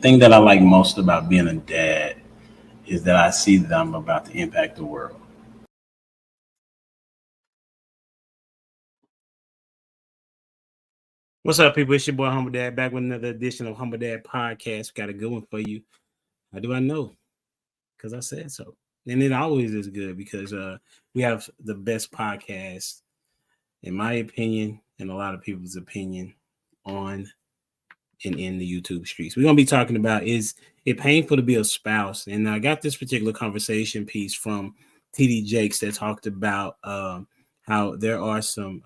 thing that I like most about being a dad is that I see that I'm about to impact the world. What's up, people? It's your boy Humble Dad back with another edition of Humble Dad Podcast. We got a good one for you. How do I know? Because I said so. And it always is good because we have the best podcast, in my opinion, and a lot of people's opinion, on and in the YouTube streets. We're going to be talking about, is it painful to be a spouse? And I got this particular conversation piece from TD Jakes that talked about how there are some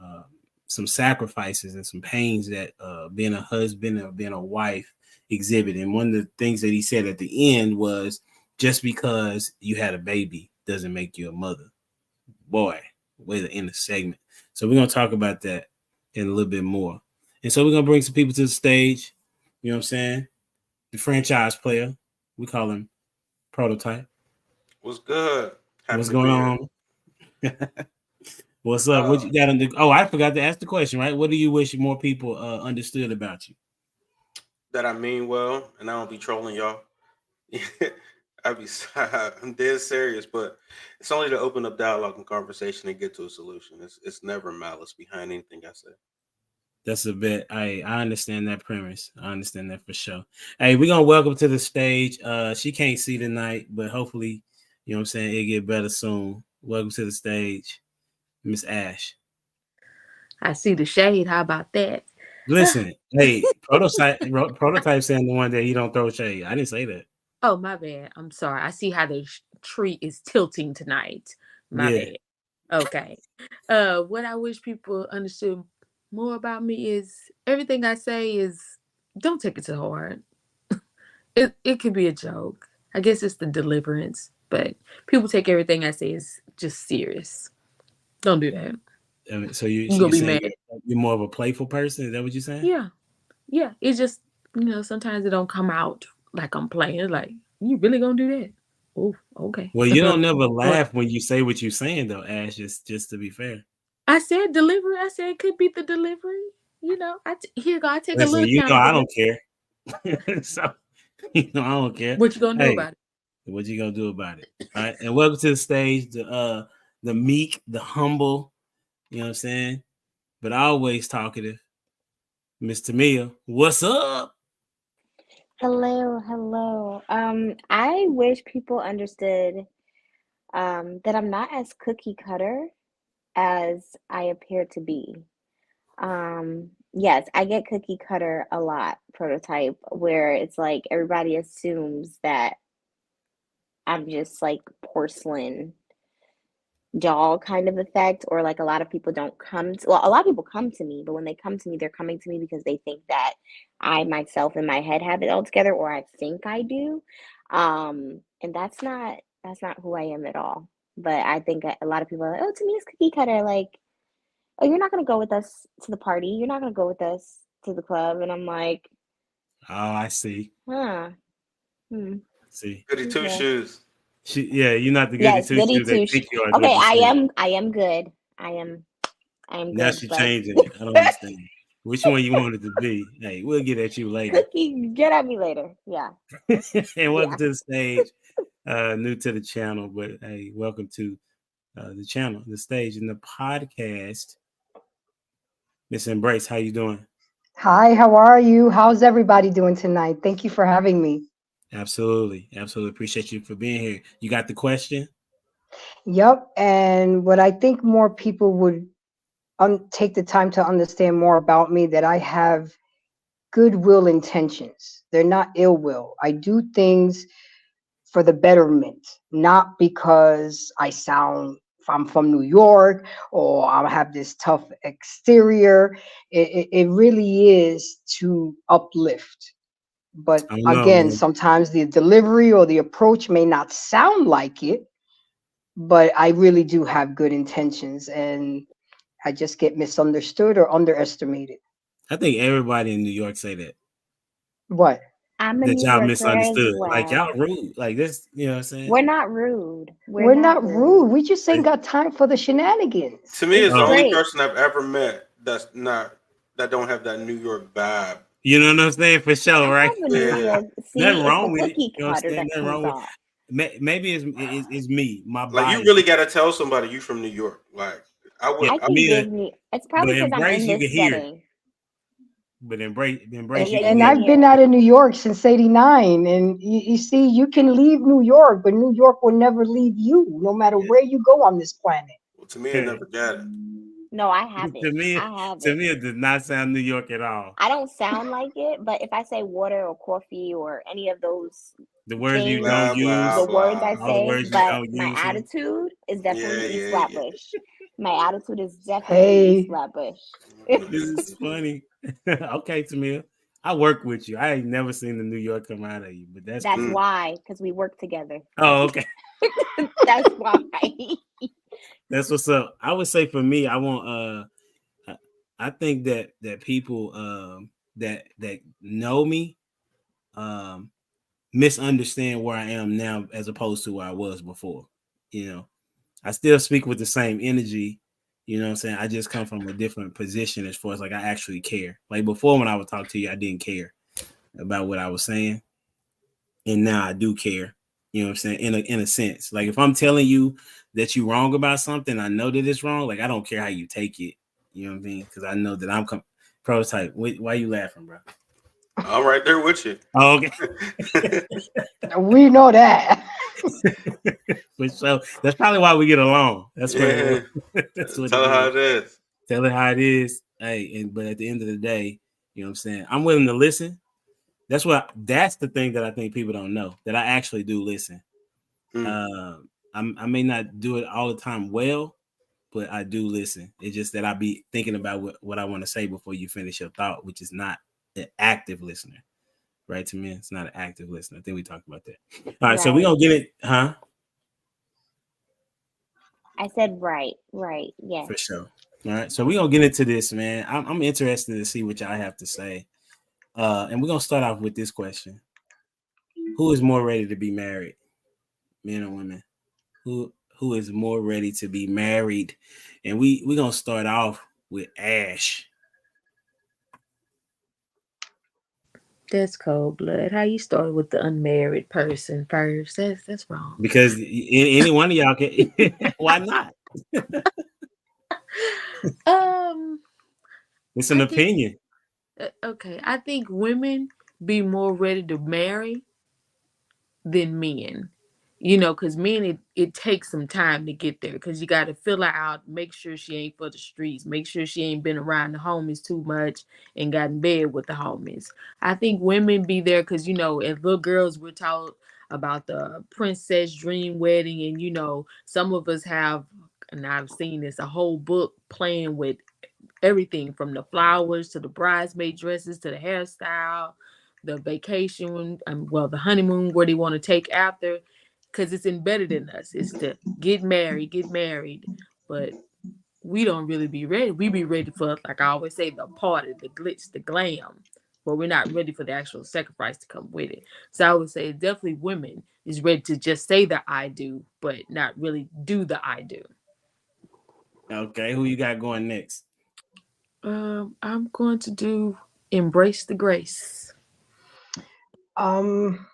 sacrifices and some pains that being a husband or being a wife exhibit. And one of the things that he said at the end was, just because you had a baby doesn't make you a mother. Boy, way to end the segment. So we're going to talk about that in a little bit more. And so we're going to bring some people to the stage. You know what I'm saying? The franchise player. We call him Prototype. What's good? What's going on? What's up? What you got on the? Oh, I forgot to ask the question, right? What do you wish more people understood about you? That I mean well, and I don't be trolling y'all. I'm dead serious, but it's only to open up dialogue and conversation and get to a solution. It's never malice behind anything I say. That's a bit. I understand that premise. I understand that for sure. Hey, we're gonna welcome to the stage. She can't see tonight, but hopefully, you know what I'm saying, it'll get better soon. Welcome to the stage, Miss Ash. I see the shade. How about that? Listen, hey, prototype saying the one that he don't throw shade. I didn't say that. Oh, my bad. I'm sorry. I see how the tree is tilting tonight. My bad. Okay. What I wish people understood more about me is everything I say is, don't take it to heart. It could be a joke. I guess it's the deliverance, but people take everything I say is just serious. Don't do that. So you're gonna be mad. You're more of a playful person? Is that what you're saying? Yeah. It's just, sometimes it don't come out like I'm playing. Like, you really gonna do that? Oh, okay. Well, you don't never laugh when you say what you're saying, though, Ash. Just to be fair. I said delivery. I said it could be the delivery. Here you go. I take a little. I don't care. So, I don't care. What you gonna do about it? What you gonna do about it? All right. And welcome to the stage, the meek, the humble. You know what I'm saying? But always talkative, Miss Tamia. What's up? Hello. I wish people understood that I'm not as cookie cutter as I appear to be. Yes, I get cookie cutter a lot, Prototype, where it's like everybody assumes that I'm just like porcelain doll kind of effect, or like a lot of people don't come to, well, a lot of people come to me, but when they come to me, they're coming to me because they think that I myself in my head have it all together, or I think I do. And that's not who I am at all. But I think a lot of people are like, oh, to me it's cookie cutter, like, oh, you're not going to go with us to the party, you're not going to go with us to the club. And I'm like, oh, I see. See, goody two shoes. You're not the goody two shoes they think you are. Okay, I am good. I am good. Now she's changing it. I don't understand. Which one you want it to be? Hey, we'll get at you later. Get at me later. Yeah. And welcome to the stage. New to the channel, but hey, welcome to the channel, the stage, and the podcast. Miss Embrace, how you doing? Hi, how are you? How's everybody doing tonight? Thank you for having me. Absolutely. Appreciate you for being here. You got the question? Yep. And what I think more people would take the time to understand more about me, that I have goodwill intentions. They're not ill will. I do things for the betterment, not because I'm from New York or I have this tough exterior. It really is to uplift. But again, sometimes the delivery or the approach may not sound like it, but I really do have good intentions, and I just get misunderstood or underestimated. I think everybody in New York say that. What? That y'all misunderstood. Well. Like, y'all rude. Like this, you know what I'm saying? We're not rude. We're not rude. We just ain't got time for the shenanigans. To me, it's the only person I've ever met that don't have that New York vibe You know what I'm saying? For sure, I right? have an idea. See, Nothing it's wrong the with it. cookie You know what I'm cutter saying? that Nothing wrong comes with off. maybe it's me, my Like bias. you really got to tell somebody you from New York. Like I would. I can give me. It's probably but because I'm embrace in you can this hear it. setting. But embrace Yeah, you you can And can hear it. I've hear been it. out of New York since '89, and you see, you can leave New York, but New York will never leave you, no matter Yeah. where you go on this planet. Well, to me, I never got it. No, I have to it. me, I have to it. me, it does not sound New York at all. I don't sound like it, but if I say water or coffee or any of those The words you things, don't Blah use, blah the words I blah. all the say, words you but don't my use. attitude is Yeah, definitely East yeah, yeah. Flatbush. My attitude is definitely East Hey, Flatbush. This is funny. Okay, Tamia. I work with you. I ain't never seen the New York come out of you, but that's That's cool. why, because we work together. Oh, okay. That's why. That's what's up. I would say for me, I want I think that people that know me misunderstand where I am now as opposed to where I was before. You know, I still speak with the same energy. You know what I'm saying? I just come from a different position as far as like I actually care. Like before when I would talk to you, I didn't care about what I was saying. And now I do care. You know what I'm saying? In a sense. Like if I'm telling you that you're wrong about something, I know that it's wrong. Like I don't care how you take it. You know what I mean? Because I know that I'm prototype. Why you laughing, bro? I'm right there with you. Oh, okay. we know that. So that's probably why we get along. That's Yeah. what that's what Tell it her how is. it is. Tell it how it is. Hey, but at the end of the day, you know what I'm saying? I'm willing to listen. That's the thing that I think people don't know, that I actually do listen. I may not do it all the time well, but I do listen. It's just that I be thinking about what I want to say before you finish your thought, which is not an active listener. Right, to me, it's not an active listener. I think we talked about that. All right, so we're Right. gonna get it, huh? I said right. Yes. For sure. All right, so we're gonna get into this, man. I'm interested to see what y'all have to say. And we're gonna start off with this question: who is more ready to be married, men or women? Who is more ready to be married? And we're gonna start off with Ash. That's cold blood. How you start with the unmarried person first? That's wrong. Because any one of y'all can. Why not? It's an opinion. Okay, I think women be more ready to marry than men. You know, because men, it takes some time to get there because you got to fill her out, make sure she ain't for the streets, make sure she ain't been around the homies too much and got in bed with the homies. I think women be there because, you know, as little girls, we're taught about the princess dream wedding. And, you know, some of us have, and I've seen this, a whole book playing with everything from the flowers to the bridesmaid dresses to the hairstyle, the vacation, the honeymoon, where they want to take after, because it's embedded in us. It's to get married, but we don't really be ready. We be ready for, like I always say, the party, the glitz, the glam, but we're not ready for the actual sacrifice to come with it. So I would say definitely women is ready to just say the I do, but not really do the I do. Okay, who you got going next? I'm going to do embrace the grace. I'm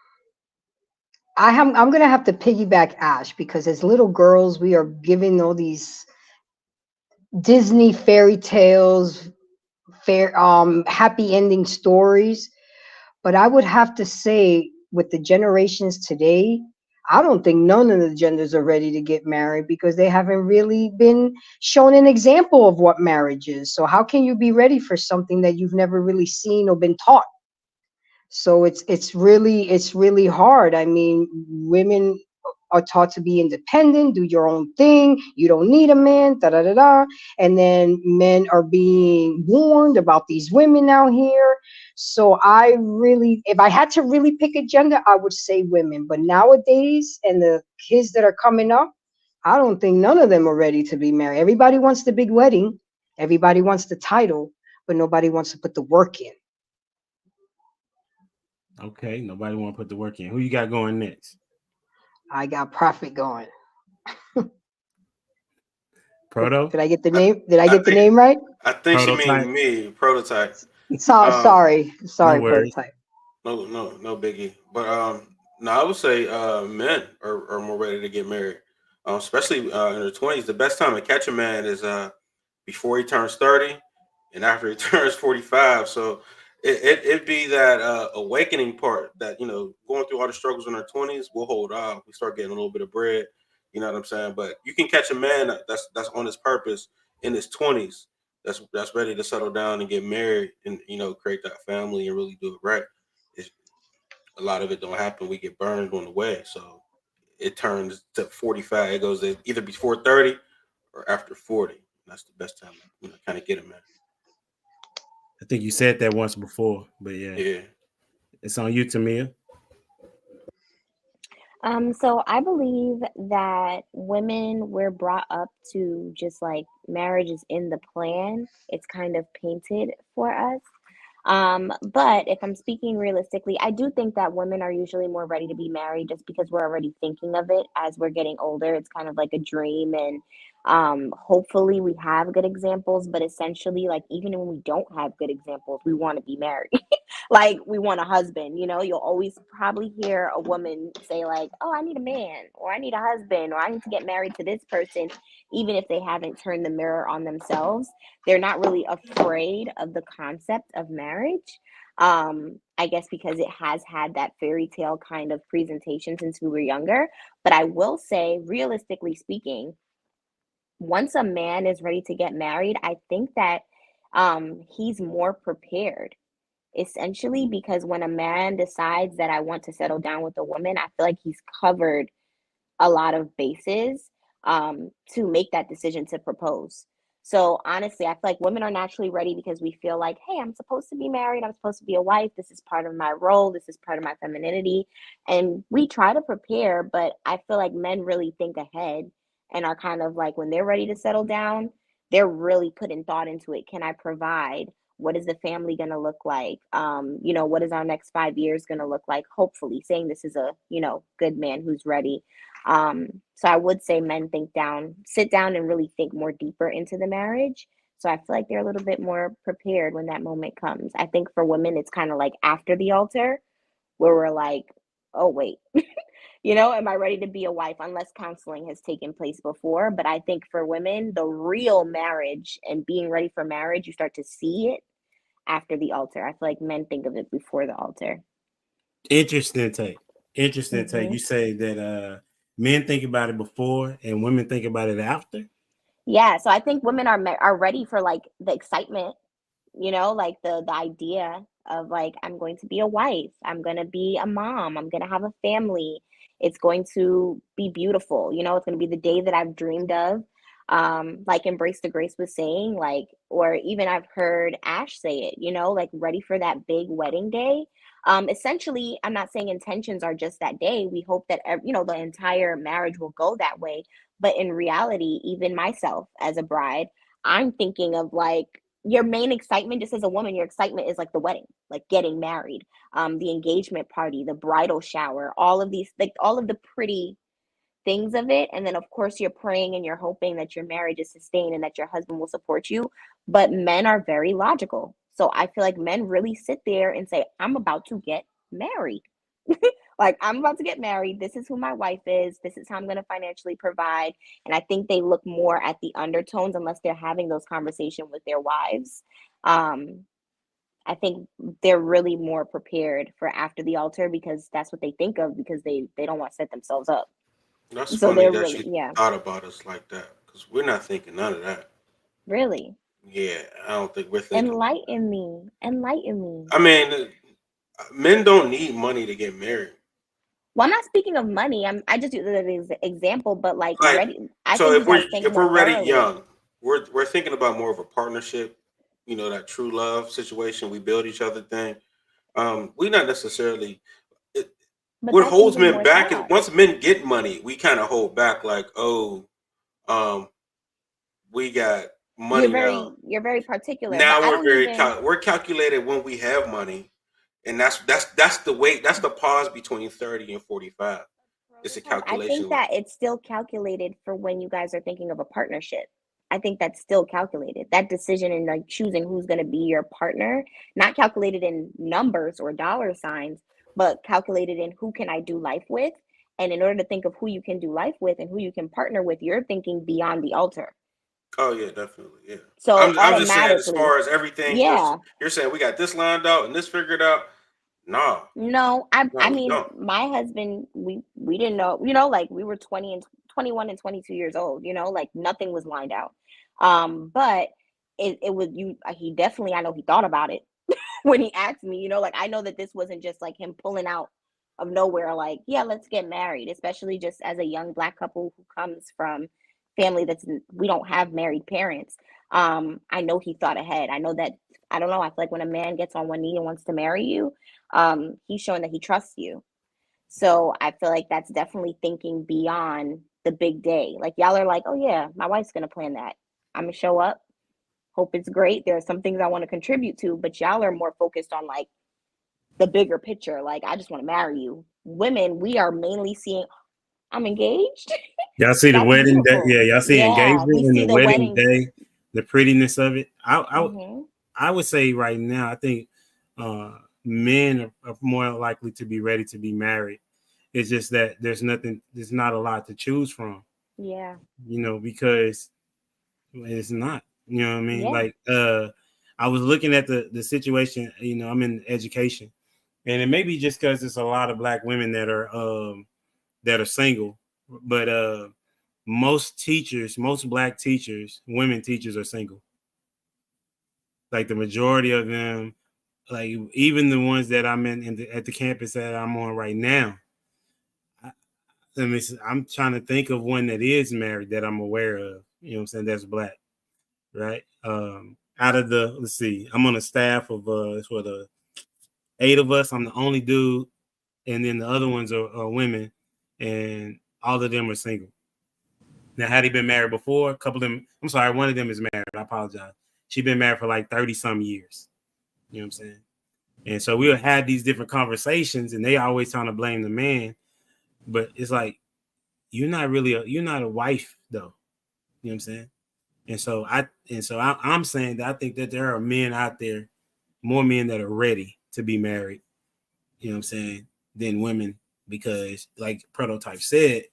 gonna have to piggyback Ash because as little girls, we are given all these Disney fairy tales, happy ending stories. But I would have to say, with the generations today, I don't think none of the genders are ready to get married because they haven't really been shown an example of what marriage is. So how can you be ready for something that you've never really seen or been taught? So it's really hard. I mean, women are taught to be independent, do your own thing. You don't need a man, da da da da. And then men are being warned about these women out here. So if I had to really pick a gender, I would say women. But nowadays, and the kids that are coming up, I don't think none of them are ready to be married. Everybody wants the big wedding, everybody wants the title, but nobody wants to put the work in. Okay, nobody want to put the work in. Who you got going next? I got Prophet going. Proto? Did I get the name? Did I get the name right? I think she Prototype. mean me, prototype. Sorry, No worries. prototype. No biggie. But no, I would say men are more ready to get married, especially in their 20s. The best time to catch a man is before he turns 30 and after he turns 45. So it'd be that awakening part that going through all the struggles in our 20s. We'll hold off. We start getting a little bit of bread. You know what I'm saying? But you can catch a man that's on his purpose in his 20s. That's ready to settle down and get married and create that family and really do it right. It's, a lot of it don't happen. We get burned on the way. So it turns to 45. It goes to either before 30 or after 40. That's the best time to kind of get him, man. I think you said that once before, but Yeah. It's on you, Tamia. So I believe that women we're brought up to just like marriage is in the plan. It's kind of painted for us. But if I'm speaking realistically, I do think that women are usually more ready to be married just because we're already thinking of it as we're getting older. It's kind of like a dream, and hopefully we have good examples, but essentially, like, even when we don't have good examples, we want to be married. Like, we want a husband. You'll always probably hear a woman say, like, oh, I need a man, or I need a husband, or I need to get married to this person, even if they haven't turned the mirror on themselves. They're not really afraid of the concept of marriage. I guess because it has had that fairy tale kind of presentation since we were younger. But I will say, realistically speaking, once a man is ready to get married, I think that he's more prepared, essentially, because when a man decides that I want to settle down with a woman, I feel like he's covered a lot of bases to make that decision to propose. So honestly, I feel like women are naturally ready because we feel like, hey, I'm supposed to be married. I'm supposed to be a wife. This is part of my role. This is part of my femininity. And we try to prepare, but I feel like men really think ahead and are kind of like, when they're ready to settle down, they're really putting thought into it. Can I provide? What is the family going to look like? What is our next 5 years going to look like? Hopefully, saying this is a, good man who's ready. So I would say men sit down and really think more deeper into the marriage. So I feel like they're a little bit more prepared when that moment comes. I think for women, it's kind of like after the altar where we're like, oh, wait, am I ready to be a wife? Unless counseling has taken place before. But I think for women, the real marriage and being ready for marriage, you start to see it after the altar. I feel like men think of it before the altar. Interesting take. Mm-hmm. You say that men think about it before and women think about it after. Yeah, so I think women are ready for like the excitement, like the idea of like, I'm going to be a wife, I'm going to be a mom, I'm going to have a family. It's going to be beautiful. It's going to be the day that I've dreamed of. Like Embrace the Grace was saying, like, or even I've heard Ash say it, like ready for that big wedding day. Essentially, I'm not saying intentions are just that day. We hope that, the entire marriage will go that way. But in reality, even myself as a bride, I'm thinking of like, your main excitement, just as a woman, your excitement is like the wedding, like getting married, the engagement party, the bridal shower, all of these, like all of the pretty things of it. And then of course you're praying and you're hoping that your marriage is sustained and that your husband will support you. But men are very logical. So I feel like men really sit there and say, I'm about to get married. Like, I'm about to get married. This is who my wife is. This is how I'm going to financially provide. And I think they look more at the undertones unless they're having those conversations with their wives. I think they're really more prepared for after the altar because that's what they think of, because they don't want to set themselves up. That's So funny they're that really, you yeah, thought about us like that because we're not thinking none of that. really. Yeah, I don't think we're thinking like that. Enlighten me. I mean, men don't need money to get married. Well, I'm not speaking of money. I just use it as an example, but like Like, ready. I so think you guys think if more we're ready thoroughly. young, we're thinking about more of a partnership. That true love situation. We build each other thing. We not necessarily. It, But what that's holds even men more back is thought. once men get money, we kind of hold back. Like, oh, um, we got You're money now. very particular, but Now I don't even. we're calculated when we have money, and that's the wait. That's the pause between 30 and 45. It's a I think calculation. that it's still calculated for when you guys are thinking of a partnership. I think that's still calculated. That decision in like choosing who's going to be your partner, not calculated in numbers or dollar signs, but calculated in who can I do life with. And in order to think of who you can do life with and who you can partner with, you're thinking beyond the altar. Oh yeah, definitely. Yeah. So I'm just saying, as automatically, far as everything yeah. you're saying we got this lined out and this figured out. No, No, I we mean, don't. my husband, we didn't know, like we were 20 and 21 and 22 years old, like nothing was lined out. But it was he definitely, I know he thought about it when he asked me, like I know that this wasn't just like him pulling out of nowhere, like, yeah, let's get married, especially just as a young Black couple who comes from family we don't have married parents. I know he thought ahead. I know that, I don't know, I feel like when a man gets on one knee and wants to marry you, he's showing that he trusts you. So I feel like that's definitely thinking beyond the big day. Like y'all are like, oh yeah, my wife's gonna plan that. I'm gonna show up, hope it's great. There are some things I want to contribute to, but y'all are more focused on like the bigger picture. Like, I just want to marry you. Women, we are mainly seeing, I'm engaged. Y'all see the That's wedding day? beautiful. Yeah, y'all see Yeah, engagement we and see the the wedding wedding. day, the prettiness of it. Mm-hmm. I would say right now, I think men are more likely to be ready to be married. It's just that there's not a lot to choose from. Yeah. Because it's not. You know what I mean? Yeah. Like, I was looking at the situation. I'm in education, and it may be just because there's a lot of Black women that are single, but most Black teachers, women teachers, are single. Like the majority of them, like even the ones that I'm at the campus that I'm on right now. I'm trying to think of one that is married that I'm aware of. You know what I'm saying? That's Black, right? Out of let's see, I'm on a staff of it's what 8 of us. I'm the only dude, and then the other ones are women, and all of them are single. Now, had he been married before? A couple of them, I'm sorry, one of them is married. I apologize. She's been married for like 30 some years. You know what I'm saying? And so we'll have these different conversations, and they always trying to blame the man, but it's like you're not a wife though. You know what I'm saying? I'm saying that I think that there are men out there, more men that are ready to be married. You know what I'm saying? Than women, because like Prototype said,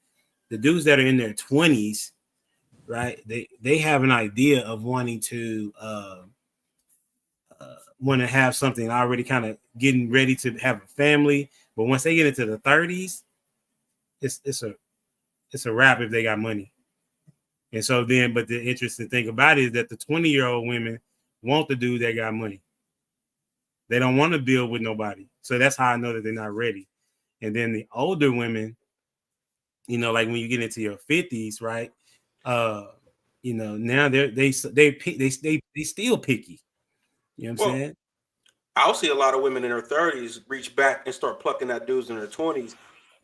the dudes that are in their 20s, right? They have an idea of wanting to want to have something already, kind of getting ready to have a family. But once they get into the 30s, it's a wrap if they got money. And so then, but the interesting thing about it is that the 20-year-old women want the dude that got money. They don't want to build with nobody. So that's how I know that they're not ready. And then the older women, like when you get into your 50s, right? Now they still picky. You know what I'm Well, saying? I'll see a lot of women in their 30s reach back and start plucking at dudes in their 20s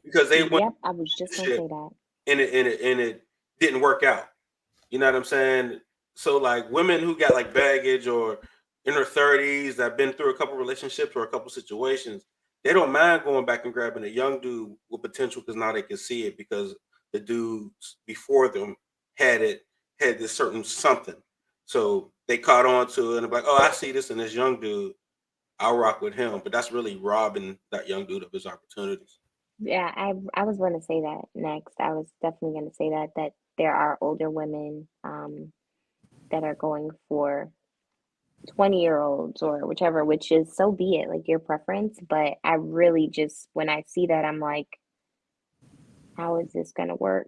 because they went Yep, I was just gonna say that. and it didn't work out. You know what I'm saying? So like women who got like baggage or in their 30s that have been through a couple relationships or a couple situations, they don't mind going back and grabbing a young dude with potential because now they can see it because the dudes before them had this certain something. So they caught on to it and they're like, oh, I see this in this young dude. I'll rock with him. But that's really robbing that young dude of his opportunities. Yeah, I was going to say that next. I was definitely going to say that there are older women that are going for 20-year-olds or whichever, which is, so be it, like your preference. But I really just, when I see that, I'm like, how is this going to work?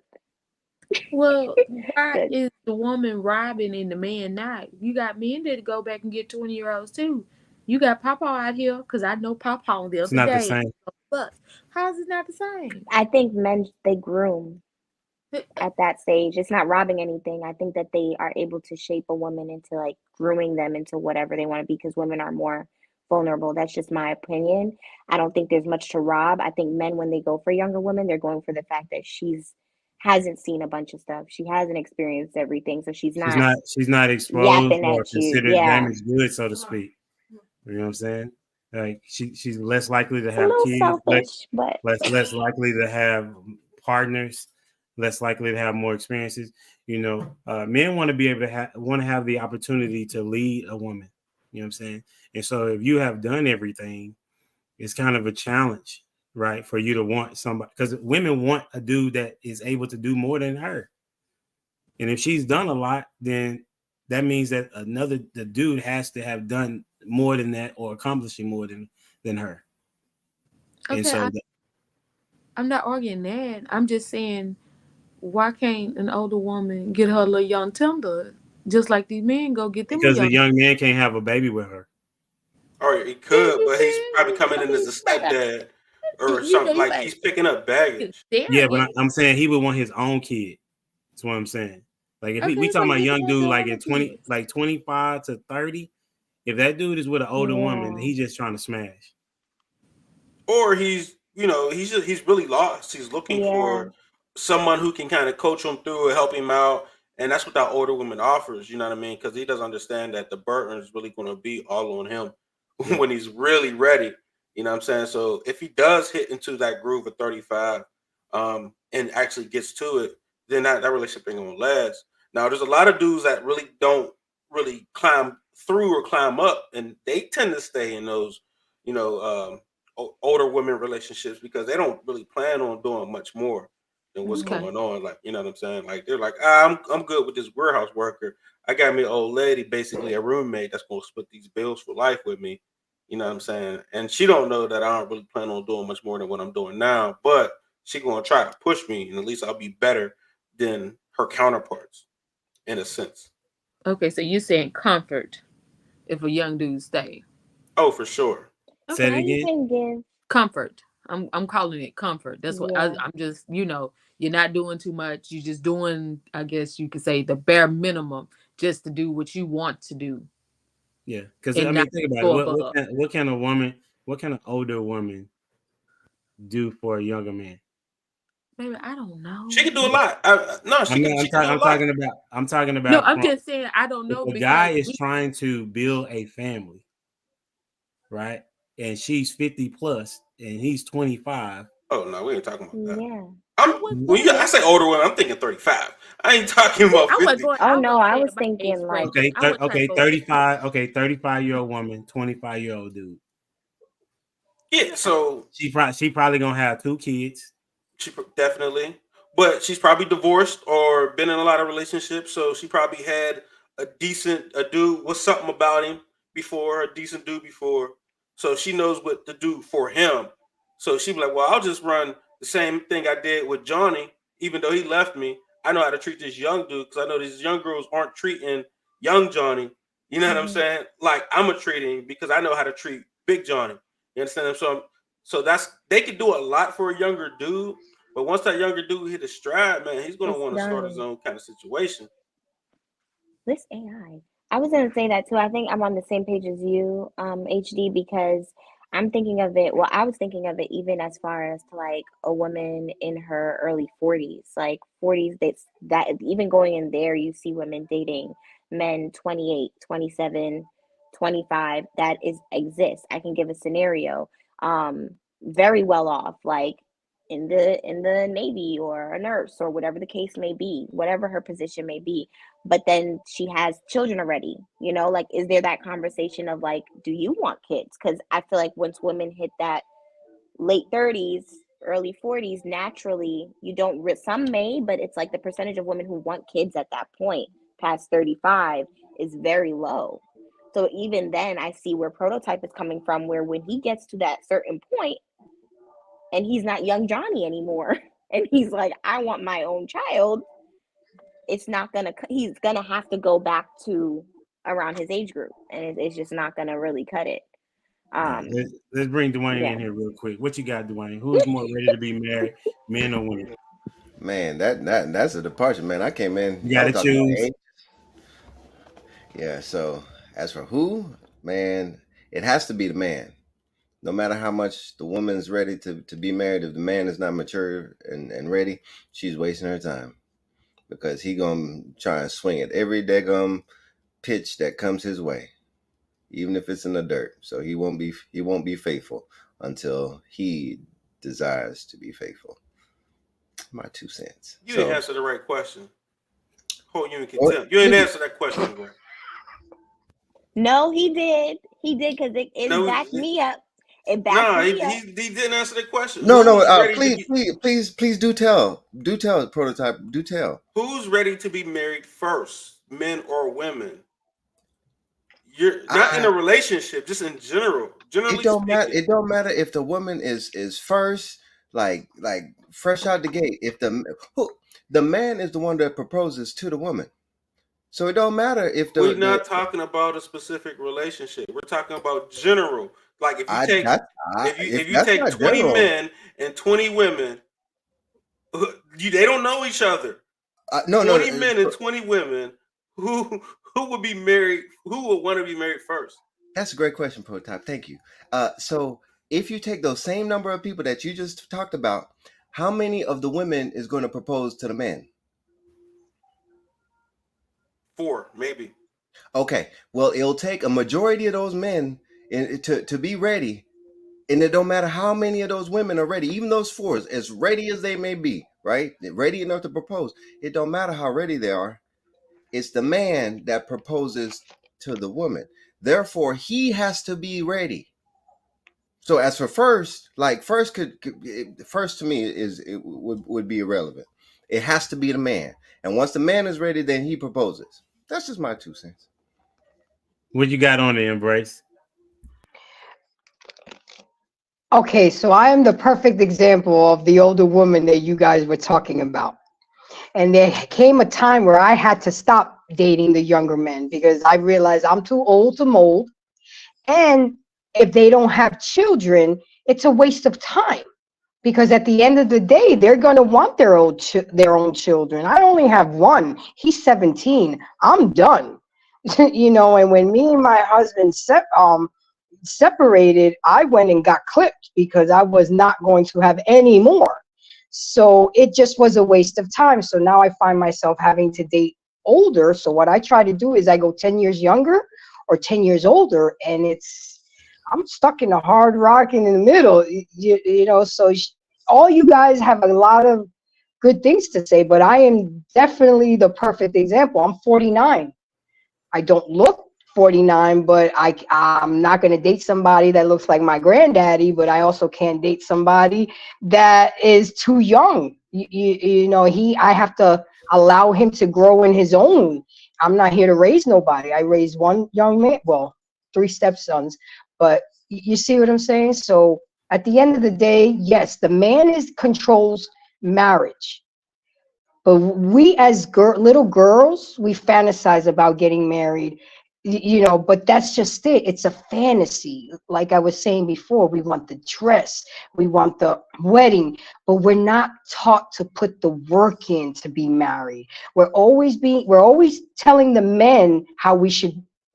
Well, why is the woman robbing and the man not? You got men that go back and get 20-year-olds too. You got Papa out here, because I know Papa on the It's other not the day. same. How's it not the same? I think men, they groom at that stage. It's not robbing anything. I think that they are able to shape a woman into like grooming them into whatever they want to be, because women are more vulnerable. That's just my opinion. I don't think there's much to rob. I think men, when they go for younger women, they're going for the fact that she's hasn't seen a bunch of stuff. She hasn't experienced everything. So she's not She's not exposed yapping or at you. considered Yeah. damaged goods, so to speak. You know what I'm saying? Like she's less likely to It's a have little kids, selfish, but less likely to have partners, less likely to have more experiences. Men want to be able to have the opportunity to lead a woman. You know what I'm saying? And so if you have done everything, it's kind of a challenge, right, for you to want somebody, because women want a dude that is able to do more than her. And if she's done a lot, then that means that the dude has to have done more than that or accomplishing more than her. Okay, and so I'm not arguing that. I'm just saying, why can't an older woman get her little young tender, just like these men go get them because young? the young man can't have a baby with her. Or he Yeah, could, you but he's probably can. coming I in as mean, a brother, stepdad or you something. Like he's picking up baggage. Yeah, get but I'm saying he would want his own kid. That's what I'm saying. Like if we okay, so talking about he young can have dude, their like own in kids. 25 to 30, if that dude is with an older woman, Yeah. he's just trying to smash. Or he's really lost. He's looking Yeah. for someone who can kind of coach him through and help him out. And that's what that older woman offers, you know what I mean? Because he doesn't understand that the burden is really going to be all on him Yeah. when he's really ready. You know what I'm saying? So if he does hit into that groove of 35 and actually gets to it, then that relationship ain't going to last. Now, there's a lot of dudes that really don't really climb through or climb up, and they tend to stay in those, you know, older women relationships because they don't really plan on doing much more than what's Okay. going on. Like, you know what I'm saying? Like they're like, I'm good with this warehouse worker. I got me an old lady, basically a roommate that's gonna split these bills for life with me. You know what I'm saying? And she don't know that I don't really plan on doing much more than what I'm doing now, but she gonna try to push me, and at least I'll be better than her counterparts in a sense. Okay, so you're saying comfort if a young dude stay. Oh, for sure. Say it Now Okay. you again. can give, Comfort. I'm calling it comfort. That's what yeah. I'm just, you're not doing too much. You're just doing, I guess you could say, the bare minimum just to do what you want to do Yeah, because I and mean, not think about it. go above. What kind of woman? What kind of older woman do for a younger man? Maybe I don't She know. can do a lot. No, she I'm can. not. She can do a I'm lot. talking about. I'm talking No, about I'm from just saying I don't if know a guy because is we trying to build a family, right? And she's 50 plus, and he's 25. Oh no, we ain't talking about that. Yeah. I'm I wasn't when going I that say older women, I'm thinking 35. I ain't talking see, about 50. Oh I no, wasn't I saying was about age thinking like, bracket. I wasn't trying to Okay, go age bracket. 35. Okay, 35-year-old woman, 25-year-old dude. Yeah, Yeah. so She probably gonna have 2 kids. she definitely, but she's probably divorced or been in a lot of relationships. So she probably had a dude with something about him before, a decent dude before. So she knows what to do for him. So she be like, well, I'll just run the same thing I did with Johnny, even though he left me. I know how to treat this young dude because I know these young girls aren't treating young Johnny. You know what I'm Mm-hmm. saying? Like I'm a treating because I know how to treat big Johnny. You understand? So that's they can do a lot for a younger dude, but once that younger dude hit a stride, man, he's gonna it's want to start his done. own kind of situation. This AI. I was gonna say that too. I think I'm on the same page as you, HD, because I'm thinking of it. Well, I was thinking of it even as far as to like a woman in her early 40s, like 40s. That even going in there, you see women dating men 28, 27, 25. That is exists. I can give a scenario. Very well off, like in the Navy or a nurse or whatever the case may be, whatever her position may be, but then she has children already, like is there that conversation of like, do you want kids? Because I feel like once women hit that late 30s, early 40s, naturally you don't some may, but it's like the percentage of women who want kids at that point past 35 is very low. So even then I see where Prototype is coming from, where when he gets to that certain point and he's not young Johnny anymore and he's like, I want my own child, he's gonna have to go back to around his age group, and it's just not gonna really cut it. All right, let's bring Dwayne Yeah. in here real quick. What you got, Dwayne? Who's more ready to be married, men or women? Man, that's a departure, man. I came in, You got y'all to talking about choose. age. Yeah, so as for who, man, it has to be the man. No matter how much the woman's ready to be married, if the man is not mature and ready, she's wasting her time because he gonna try and swing at every daggum pitch that comes his way, even if it's in the dirt. So he won't be faithful until he desires to be faithful. My 2 cents. You didn't So, answer the right question. Hold you in contempt. You didn't answer that question, bro. No, he did. He did because it No, backed me up. It backed nah, me up. he didn't answer the question. no, Who's ready to be? please do tell. Do tell, prototype. Do tell. Who's ready to be married first, men or women? You're not in I a relationship, just in general. It Generally don't matter. speaking, It don't matter if the woman is first, like fresh out the gate. If the man is the one that proposes to the woman, so it don't matter if we're the not talking about a specific relationship. We're talking about general. Like I that I if if you that's take not 20 general, men and 20 women, they don't know each other. no, 20 men and 20 women, who would be married? Who would want to be married first? that's a great question, prototype. Thank you. So if you take those same number of people that you just talked about, how many of the women is going to propose to the man? 4, maybe. Okay, well, it'll take a majority of those men to be ready. And it don't matter how many of those women are ready, even those fours, as ready as they may be, right? Ready enough to propose. It don't matter how ready they are. It's the man that proposes to the woman. Therefore, he has to be ready. So as for first, like first to me would be irrelevant. It has to be the man. And once the man is ready, then he proposes. That's just my 2 cents. What you got on the Embrace? Okay, so I am the perfect example of the older woman that you guys were talking about. And there came a time where I had to stop dating the younger men because I realized I'm too old to mold. And if they don't have children, it's a waste of time because at the end of the day, they're going to want their own children. I only have one. He's 17. I'm done. And when me and my husband separated, I went and got clipped because I was not going to have any more. So it just was a waste of time. So now I find myself having to date older. So what I try to do is I go 10 years younger or 10 years older, and I'm stuck in a hard rock in the middle. So all you guys have a lot of good things to say, but I am definitely the perfect example. I'm 49. I don't look 49, but I'm not going to date somebody that looks like my granddaddy, but I also can't date somebody that is too young. I have to allow him to grow in his own. I'm not here to raise nobody. I raised one young man, well, 3 stepsons, but you see what I'm saying? So at the end of the day, yes, the man controls marriage. But we as little girls, we fantasize about getting married, but that's just it. It's a fantasy. Like I was saying before, we want the dress, we want the wedding, but we're not taught to put the work in to be married. We're always telling the men how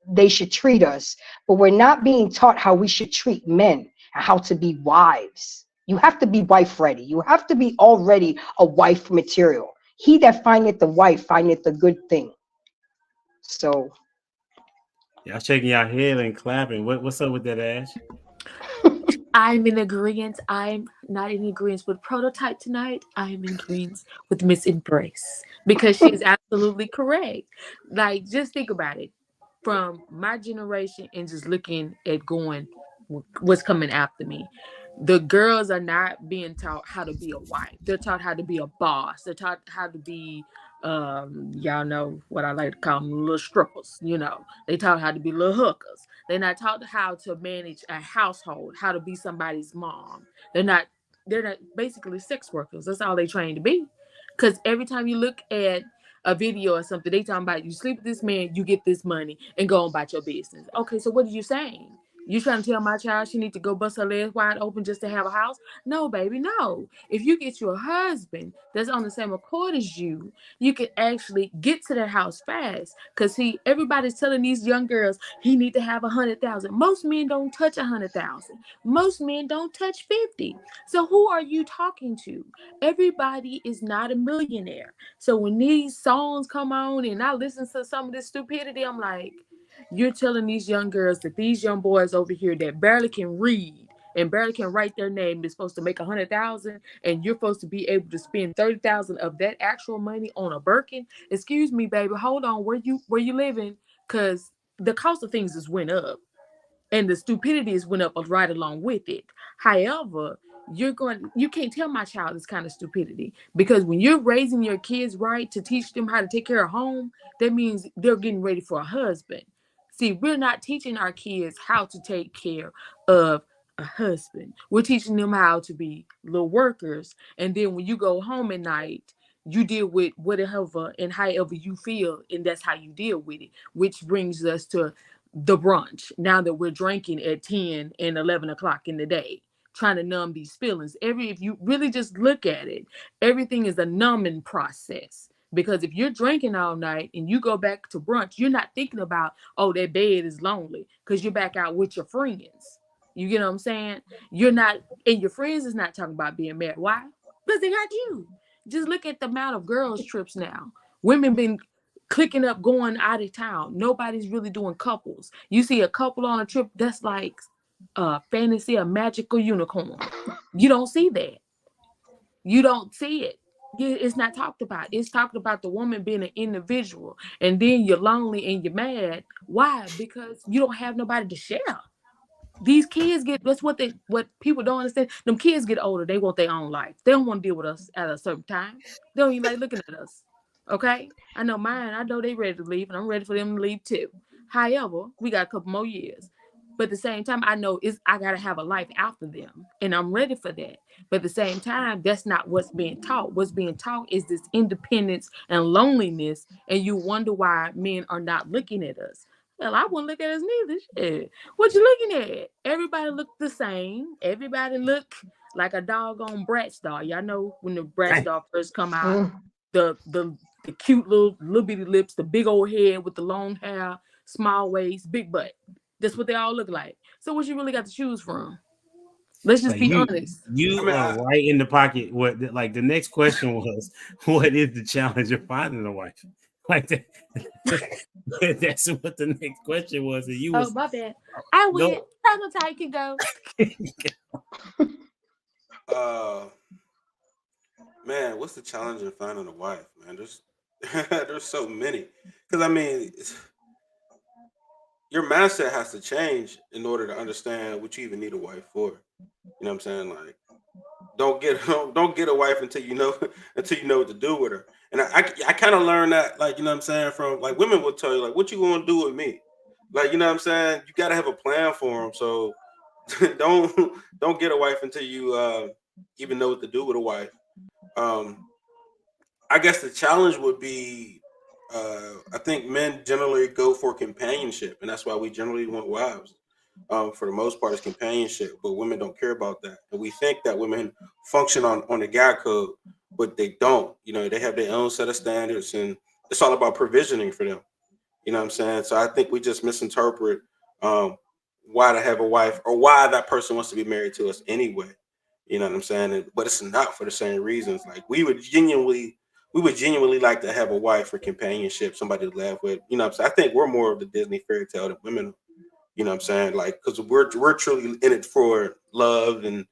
they should treat us, but we're not being taught how we should treat men, how to be wives. You have to be wife ready. You have to be already a wife material. He that findeth the wife findeth the good thing. So Y'all shaking your head and clapping. What's up with that, Ash? I'm in agreement. I'm not in agreement with Prototype tonight. I am in agreement with Miss Embrace because she's absolutely correct. Like, just think about it. From my generation and just looking at going what's coming after me. The girls are not being taught how to be a wife. They're taught how to be a boss. They're taught how to be y'all know what I like to call them, little strippers, They taught how to be little hookers. They're not taught how to manage a household, how to be somebody's mom. They're not basically sex workers. That's all they trained to be. Because every time you look at a video or something, they talking about you sleep with this man, you get this money, and go on about your business. Okay, so what are you saying? You trying to tell my child she need to go bust her legs wide open just to have a house? No, baby, no. If you get you a husband that's on the same accord as you can actually get to that house fast. Cause everybody's telling these young girls he need to have 100,000. Most men don't touch 100,000. Most men don't touch 50. So who are you talking to? Everybody is not a millionaire. So when these songs come on and I listen to some of this stupidity, I'm like, you're telling these young girls that these young boys over here that barely can read and barely can write their name is supposed to make 100,000, and you're supposed to be able to spend 30,000 of that actual money on a Birkin. Excuse me, baby, hold on, where you living? Because the cost of things has went up, and the stupidities went up right along with it. However, you can't tell my child this kind of stupidity, because when you're raising your kids right to teach them how to take care of home, that means they're getting ready for a husband. See, we're not teaching our kids how to take care of a husband. We're teaching them how to be little workers, and then when you go home at night, you deal with whatever and however you feel, and that's how you deal with it. Which brings us to the brunch. Now that we're drinking at 10 and 11 o'clock in the day, trying to numb these feelings. If you really just look at it, everything is a numbing process. Because if you're drinking all night and you go back to brunch, you're not thinking about, oh, that bed is lonely, because you're back out with your friends. You get what I'm saying? You're not, and your friends is not talking about being married. Why? Because they got you. Just look at the amount of girls trips now. Women been clicking up going out of town. Nobody's really doing couples. You see a couple on a trip, that's like a fantasy, a magical unicorn. You don't see that. You don't see it. It's not talked about. It's talked about the woman being an individual, and then you're lonely and you're mad. Why? Because you don't have nobody to share. These kids that's what people don't understand. Them kids get older, they want their own life. They don't want to deal with us at a certain time. They don't even like looking at us. Okay? I know mine, I know they ready to leave, and I'm ready for them to leave too. However, we got a couple more years. But at the same time, I know I gotta have a life after them, and I'm ready for that. But at the same time, that's not what's being taught. What's being taught is this independence and loneliness, and you wonder why men are not looking at us. Well, I wouldn't look at us neither. Shit. What you looking at? Everybody look the same. Everybody look like a doggone Bratz doll. Y'all know when the Bratz doll first come out, the cute little bitty lips, the big old head with the long hair, small waist, big butt. That's what they all look like. So what you really got to choose from? Let's just be honest. You are right in the pocket. Like the next question was, what is the challenge of finding a wife? Like that. That's what the next question was. And you was, my bad. I went. Prototype can go. Man, what's the challenge in finding a wife, man? There's so many. Because I mean, your mindset has to change in order to understand what you even need a wife for. You know what I'm saying? Like, don't get a wife until you know what to do with her. And I kind of learned that, like, you know what I'm saying, from like women will tell you, like, what you gonna do with me? Like, you know what I'm saying? You gotta have a plan for them. So don't get a wife until you even know what to do with a wife. I guess the challenge would be, I think men generally go for companionship, and that's why we generally want wives. For the most part, it's companionship, but women don't care about that, and we think that women function on the guy code, but they don't. You know, they have their own set of standards, and it's all about provisioning for them. You know what I'm saying? So I think we just misinterpret why to have a wife or why that person wants to be married to us anyway. You know what I'm saying? But it's not for the same reasons. Like we would genuinely like to have a wife for companionship, somebody to laugh with. You know what I'm saying? I think we're more of the Disney fairy tale than women. You know what I'm saying? Like, because we're truly in it for love and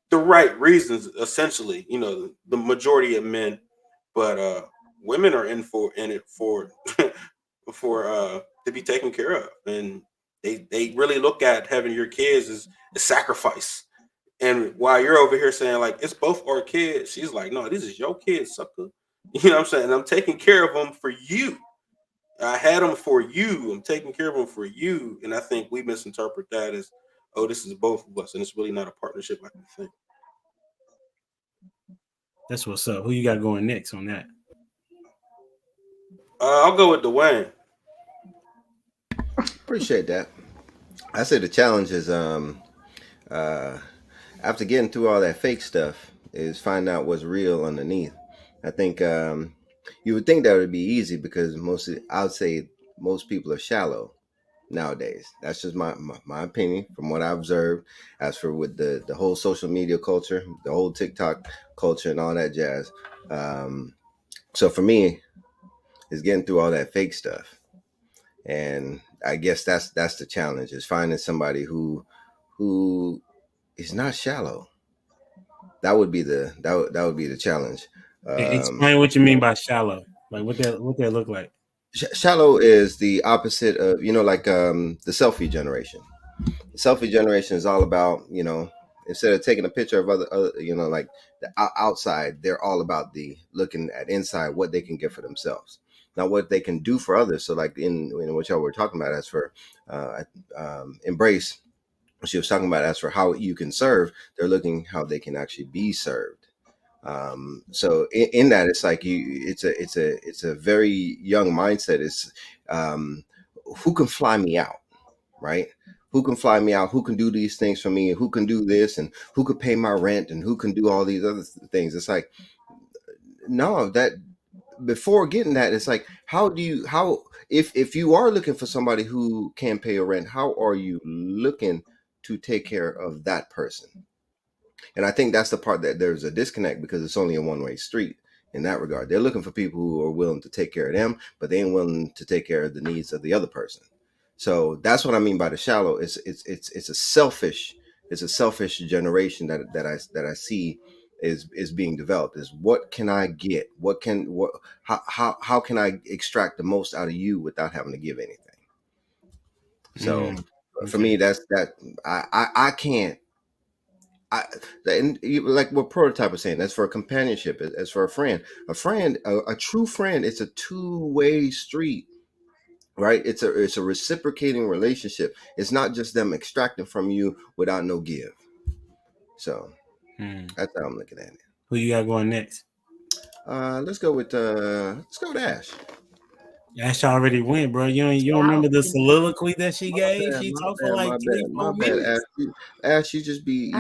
the right reasons, essentially. You know, the majority of men, but women are in it for for to be taken care of, and they really look at having your kids as a sacrifice. And while you're over here saying like it's both our kids, she's like, no, this is your kids, sucker. You know what I'm saying? I'm taking care of them for you. I had them for you. I'm taking care of them for you. And I think we misinterpret that as, oh, this is both of us, and it's really not a partnership like we think. That's what's up. Who you got going next on that? I'll go with Dwayne. Appreciate that. I say the challenge is after getting through all that fake stuff is find out what's real underneath. I think you would think that would be easy because I would say most people are shallow nowadays. That's just my opinion from what I observed. As for with the whole social media culture, the whole TikTok culture and all that jazz. So for me, it's getting through all that fake stuff. And I guess that's the challenge is finding somebody who it's not shallow. That would be the challenge. Explain what you mean by shallow. Like what that look like. Shallow is the opposite of, like the selfie generation. The selfie generation is all about, instead of taking a picture of other like the outside, they're all about the looking at inside what they can get for themselves, not what they can do for others. So like in what y'all were talking about, as for embrace, she was talking about as for how you can serve, they're looking how they can actually be served. So in that, it's like it's a very young mindset. It's who can fly me out, right? Who can fly me out? Who can do these things for me? And who can do this? And who could pay my rent? And who can do all these other things? It's like, no, that before getting that, it's like, if you are looking for somebody who can pay your rent, how are you looking to take care of that person? And I think that's the part that there's a disconnect, because it's only a one-way street in that regard. They're looking for people who are willing to take care of them, but they ain't willing to take care of the needs of the other person. So that's what I mean by the shallow. It's a selfish generation that I see is being developed. Is what can I get? How can I extract the most out of you without having to give anything? So for me, that's that. I can't. And like what Prototype was saying, that's for a companionship, as for a friend, a true friend. It's a two-way street, right? It's a reciprocating relationship. It's not just them extracting from you without no give. So that's how I'm looking at it. Who you got going next? Let's go with Ash. Ash already went, bro. You don't remember the soliloquy that she gave? Bad, She my talked bad, for like my 3-4 bad, minutes. Ash, you just be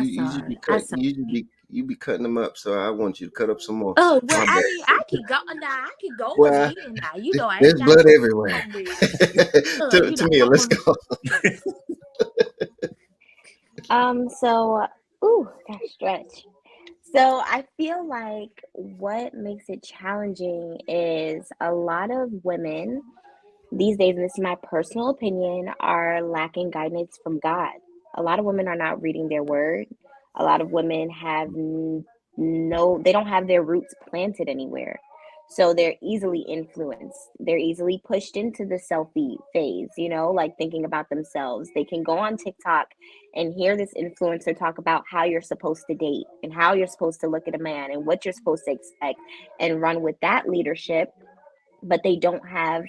you be cutting them up. So I want you to cut up some more. Oh well, My I bad. mean, I could go now. I could go Well, again now. You know, I there's ain't got blood no everywhere. on me. to me, let's go. So, ooh, that stretch. So I feel like what makes it challenging is a lot of women these days, and this is my personal opinion, are lacking guidance from God. A lot of women are not reading their word. A lot of women have they don't have their roots planted anywhere. So they're easily influenced. They're easily pushed into the selfie phase, like thinking about themselves. They can go on TikTok and hear this influencer talk about how you're supposed to date and how you're supposed to look at a man and what you're supposed to expect and run with that leadership, but they don't have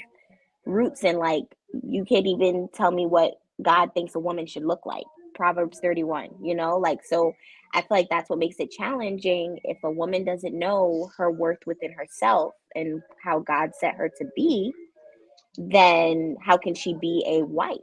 roots in, like, you can't even tell me what God thinks a woman should look like. Proverbs 31, so I feel like that's what makes it challenging. If a woman doesn't know her worth within herself and how God set her to be, then how can she be a wife?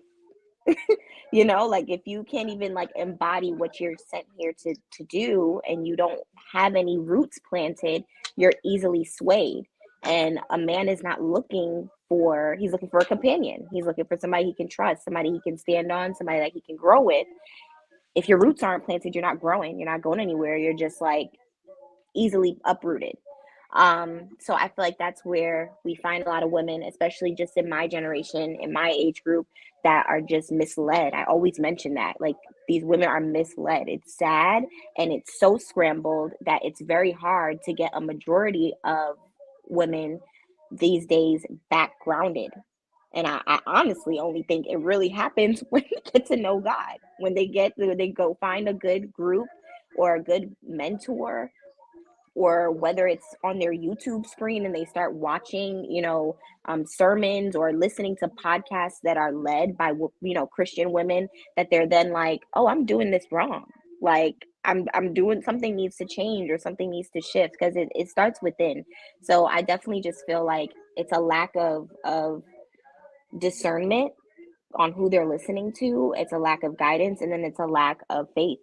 Like if you can't even like embody what you're sent here to do, and you don't have any roots planted, you're easily swayed. And a man is not he's looking for a companion. He's looking for somebody he can trust, somebody he can stand on, somebody that he can grow with. If your roots aren't planted, you're not growing, you're not going anywhere. You're just like easily uprooted. So I feel like that's where we find a lot of women, especially just in my generation, in my age group, that are just misled. I always mention that, like, these women are misled. It's sad, and it's so scrambled that it's very hard to get a majority of women these days back grounded. And I honestly only think it really happens when they get to know God, when they go find a good group or a good mentor, or whether it's on their YouTube screen and they start watching, sermons or listening to podcasts that are led by, Christian women, that they're then like, oh, I'm doing this wrong. Like I'm doing something, needs to change or something needs to shift, because it starts within. So I definitely just feel like it's a lack of discernment on who they're listening to. It's a lack of guidance, and then it's a lack of faith.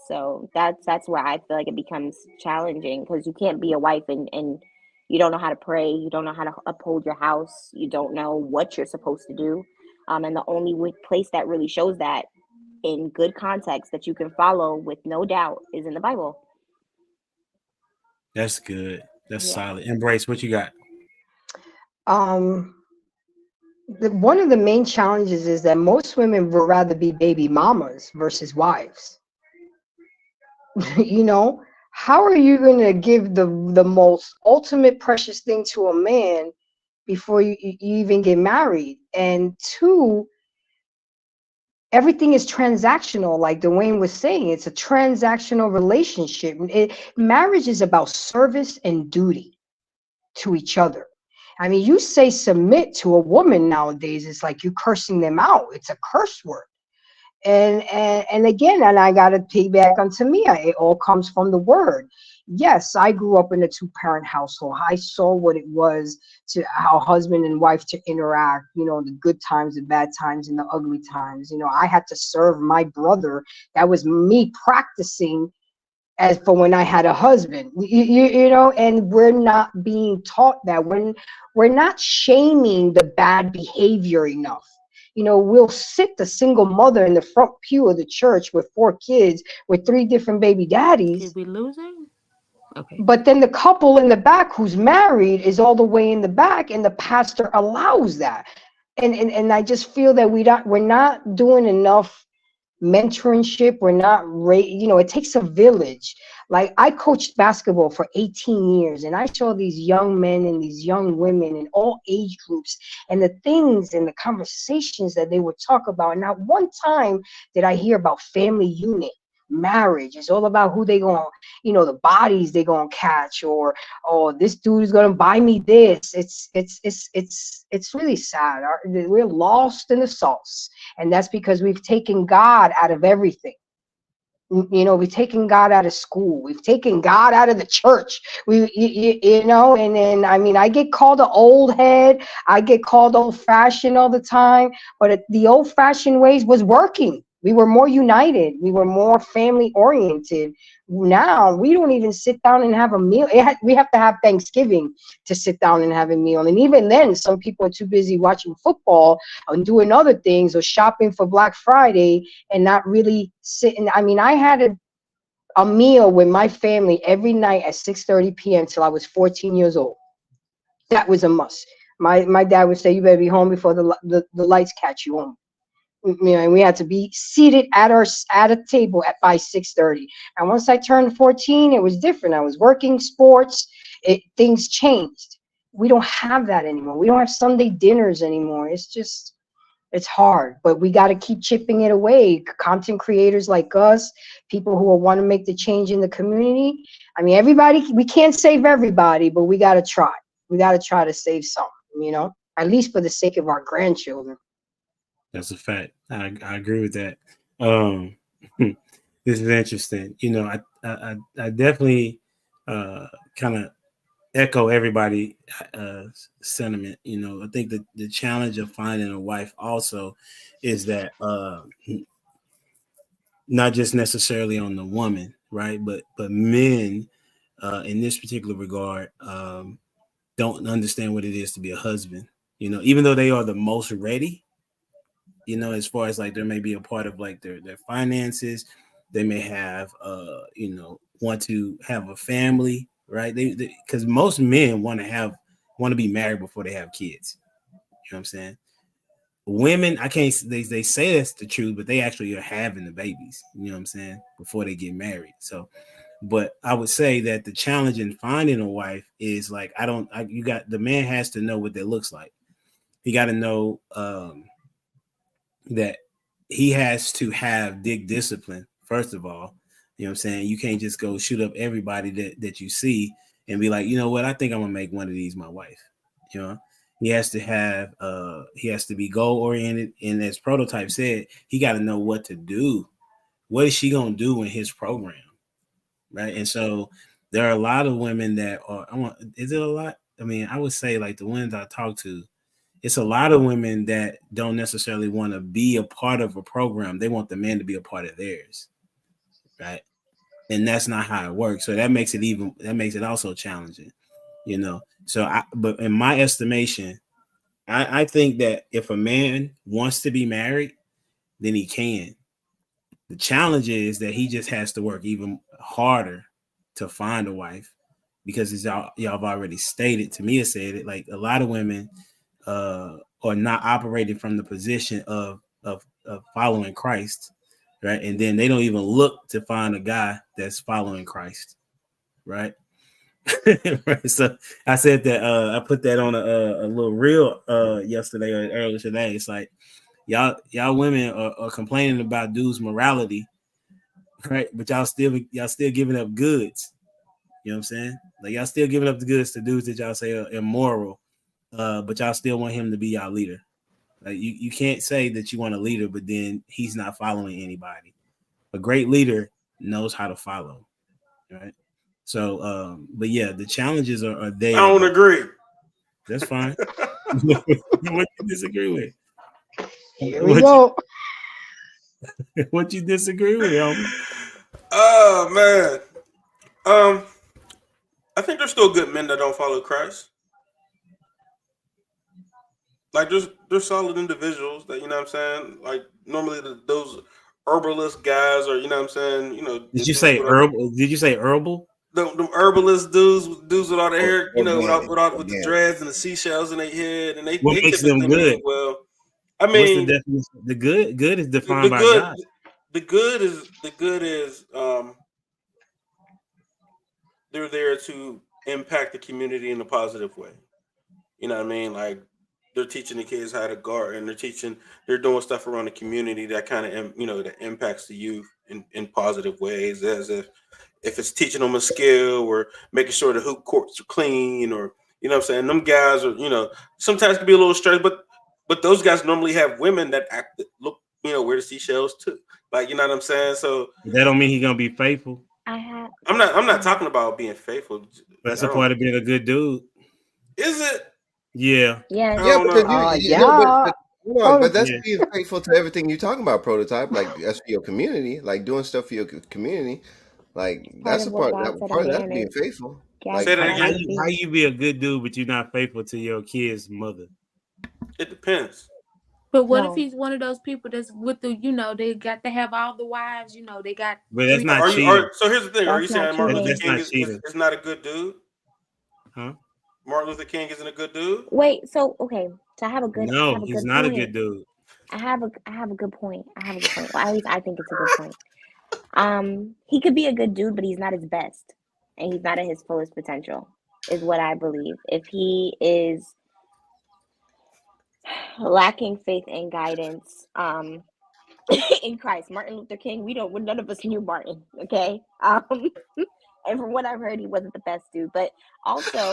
So that's where I feel like it becomes challenging, because you can't be a wife and you don't know how to pray, you don't know how to uphold your house, you don't know what you're supposed to do. And the only place that really shows that in good context that you can follow with no doubt is in the Bible. That's good. That's solid. Embrace, what you got? One of the main challenges is that most women would rather be baby mamas versus wives. You know, how are you going to give the most ultimate precious thing to a man before you even get married? And two, everything is transactional, like Dwayne was saying. It's a transactional relationship. Marriage is about service and duty to each other. I mean, you say submit to a woman nowadays, it's like you cursing them out. It's a curse word. And again, and I got to piggyback on Tamia. It all comes from the word. Yes, I grew up in a two-parent household. I saw what it was to how husband and wife to interact. You know, the good times, the bad times, and the ugly times. You know, I had to serve my brother. That was me practicing as for when I had a husband. You know, and we're not being taught that. When we're not shaming the bad behavior enough. You know, we'll sit the single mother in the front pew of the church with 4 kids with 3 different baby daddies. Did we lose him? Okay. But then the couple in the back who's married is all the way in the back, and the pastor allows that. And I just feel that we're not doing enough mentorship. We're not you know, it takes a village. Like, I coached basketball for 18 years, and I saw these young men and these young women in all age groups, and the things and the conversations that they would talk about. And not one time did I hear about family unit, marriage. It's all about who they going, you know, the bodies they gonna catch, or this dude is gonna buy me this. It's really sad. We're lost in the sauce, and that's because we've taken God out of everything. You know, we've taken God out of school. We've taken God out of the church. You know, and then, I mean, I get called an old head. I get called old fashioned all the time, but the old fashioned ways was working. We were more united. We were more family oriented. Now we don't even sit down and have a meal. We have to have Thanksgiving to sit down and have a meal. And even then, some people are too busy watching football and doing other things or shopping for Black Friday and not really sitting. I mean, I had a meal with my family every night at 6:30 p.m. till I was 14 years old. That was a must. My dad would say, "You better be home before the lights catch you home." You know, and we had to be seated at a table by 6:30. And once I turned 14, it was different. I was working sports. Things changed. We don't have that anymore. We don't have Sunday dinners anymore. It's hard, but we got to keep chipping it away. Content creators like us, people who want to make the change in the community. I mean, we can't save everybody, but we got to try. We got to try to save some, you know, at least for the sake of our grandchildren. That's a fact. I agree with that. This is interesting. You know, I definitely kind of echo everybody sentiment. You know, I think that the challenge of finding a wife also is that not just necessarily on the woman, right? But men in this particular regard don't understand what it is to be a husband. You know, even though they are the most ready, you know, as far as like there may be a part of like their finances, they may have you know, want to have a family, right? They because most men want to be married before they have kids. You know what I'm saying? Women, I can't, they say that's the truth, but they actually are having the babies, you know what I'm saying, before they get married. So, but I would say that the challenge in finding a wife is like, the man has to know what that looks like. He got to know that he has to have dig discipline, first of all. You know what I'm saying? You can't just go shoot up everybody that you see and be like, you know what, I think I'm gonna make one of these my wife. You know, he has to be goal oriented, and as Prototype said, he got to know what to do. What is she gonna do in his program? Right. And so there are a lot of women that is it a lot? I mean, I would say like the ones I talk to, it's a lot of women that don't necessarily want to be a part of a program. They want the man to be a part of theirs, right? And that's not how it works. So that makes it also challenging, you know. But in my estimation, I think that if a man wants to be married, then he can. The challenge is that he just has to work even harder to find a wife, because as y'all have already stated, Tamia said it, like a lot of women are not operating from the position of following Christ, right? And then they don't even look to find a guy that's following Christ, right? Right. So I said that I put that on a little reel yesterday or earlier today. It's like y'all women are complaining about dudes' morality, right? But y'all still giving up goods. You know what I'm saying? Like y'all still giving up the goods to dudes that y'all say are immoral, but y'all still want him to be y'all leader. Like you can't say that you want a leader, but then he's not following anybody. A great leader knows how to follow, right? So, but yeah, the challenges are there. I don't agree. That's fine. What you disagree with? Here we go. What you disagree with, homie? Oh man. I think there's still good men that don't follow Christ. Like there's solid individuals that, you know what I'm saying? Like normally those herbalist guys, or you know what I'm saying, you know, Did you say herbal? Did you say herbal? The herbalist dudes with all the hair, you know, with the Organic. dreads and the seashells in their head, and they What makes them typically good? mean well. I What's the mean, definition? The good is defined the by good God. the good is they're there to impact the community in a positive way. You know what I mean? Like they're teaching the kids how to garden. They're doing stuff around the community that kind of, you know, that impacts the youth in positive ways, as if it's teaching them a skill or making sure the hoop courts are clean, or, you know what I'm saying? Them guys are, you know, sometimes can be a little stressed, but those guys normally have women that look, you know, wear the seashells too. Like, you know what I'm saying? So That don't mean he's gonna be faithful. I'm not talking about being faithful. That's a part of being a good dude. Is it? Yeah. Yes. I Yeah, don't because know. Yeah. hold on, but that's Yeah. being faithful to everything you're talking about, prototype. Like that's for your community, like doing stuff for your community. Like Part that's of a what part. God said a Part of that's man being is. faithful. God's Say that God How again. would be. you be a good dude, but you're not faithful to your kid's mother? It depends. But what if No. he's one of those people that's with the, you know, they got to have all the wives, you know, they got But that's 3 not cheating. So here's the thing. Are you That's not saying Martin Luther cheating. That's King not cheating. is not a good dude? Huh? Martin Luther King isn't a good dude? Wait, so okay. So I have a No, he's good not a point. good dude. I have a good point. Well, at least I think it's a good point. He could be a good dude, but he's not his best. And he's not at his fullest potential, is what I believe. If he is lacking faith and guidance, in Christ, Martin Luther King, none of us knew Martin, okay? And from what I've heard, he wasn't the best dude, but also,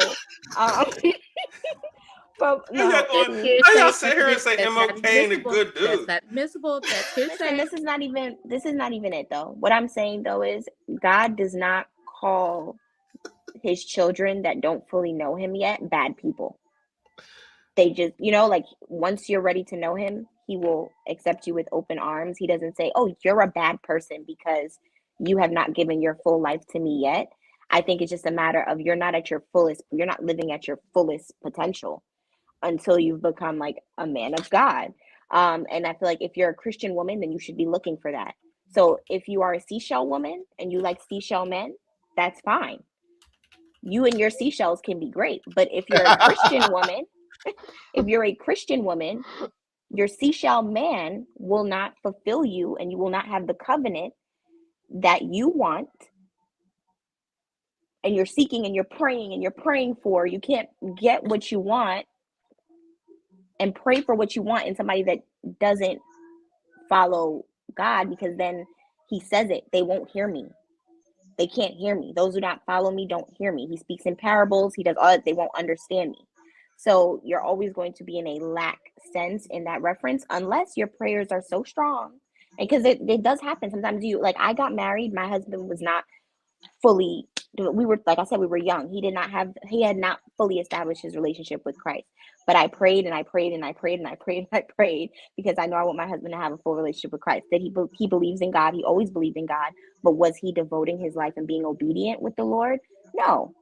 from no, That's see, How y'all hearsay, sit here and say that's not MLK ain't a admissible. good That's dude? not admissible. That's listen, hearsay. this is not even it though. What I'm saying though is God does not call his children that don't fully know him yet bad people. They just, like once you're ready to know him, he will accept you with open arms. He doesn't say, oh, you're a bad person because you have not given your full life to me yet. I think it's just a matter of you're not living at your fullest potential until you've become like a man of God. And I feel like if you're a Christian woman, then you should be looking for that. So if you are a seashell woman and you like seashell men, that's fine. You and your seashells can be great. But if you're a Christian woman, your seashell man will not fulfill you and you will not have the covenant that you want. And you're seeking and you're praying for, you can't get what you want and pray for what you want in somebody that doesn't follow God, because then he says it, they won't hear me. They can't hear me. Those who not follow me don't hear me. He speaks in parables. He does all that. They won't understand me. So you're always going to be in a lack sense in that reference, unless your prayers are so strong. And because it does happen sometimes. I got married. My husband was not fully, we were, like I said, we were young. He had not fully established his relationship with Christ. But I prayed and I prayed and I prayed and I prayed and I prayed because I know I want my husband to have a full relationship with Christ. That he believes in God. He always believed in God. But was he devoting his life and being obedient with the Lord? No.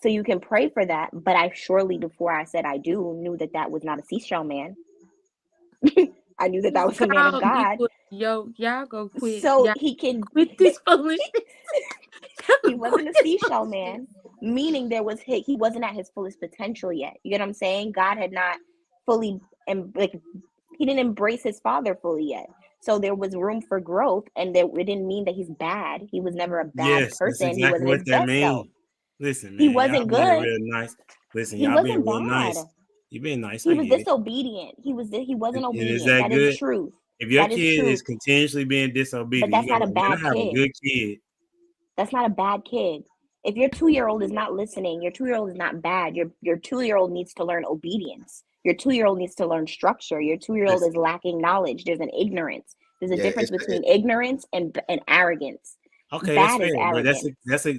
So you can pray for that. But I surely, before I said I do, knew that was not a seashell man. I knew that was a man of God. Y'all go quit. So Y'all he can quit this foolishness. He wasn't a seashell man, meaning he wasn't at his fullest potential yet. You get what I'm saying? God had not fully, he didn't embrace his father fully yet. So there was room for growth, and it didn't mean that he's bad. He was never a bad Yes, that's person. He exactly wasn't what his that best self. means. Listen, He man, y'all wasn't being good. real nice. Listen, He y'all being wasn't real bad. nice. You being nice. He I was get it. disobedient. He wasn't And is obedient. that That is good? truth. If your That is kid is truth. continuously being But disobedient, that's you not go, a man, I bad have a kid. good kid. That's not a bad kid. If your 2-year-old is not listening, your 2-year-old is not bad. Your 2-year-old needs to learn obedience. Your 2-year-old needs to learn structure. Your 2-year-old is lacking knowledge. There's an ignorance. There's a Yeah, difference between ignorance and arrogance. Okay, that's That fair, is but arrogance.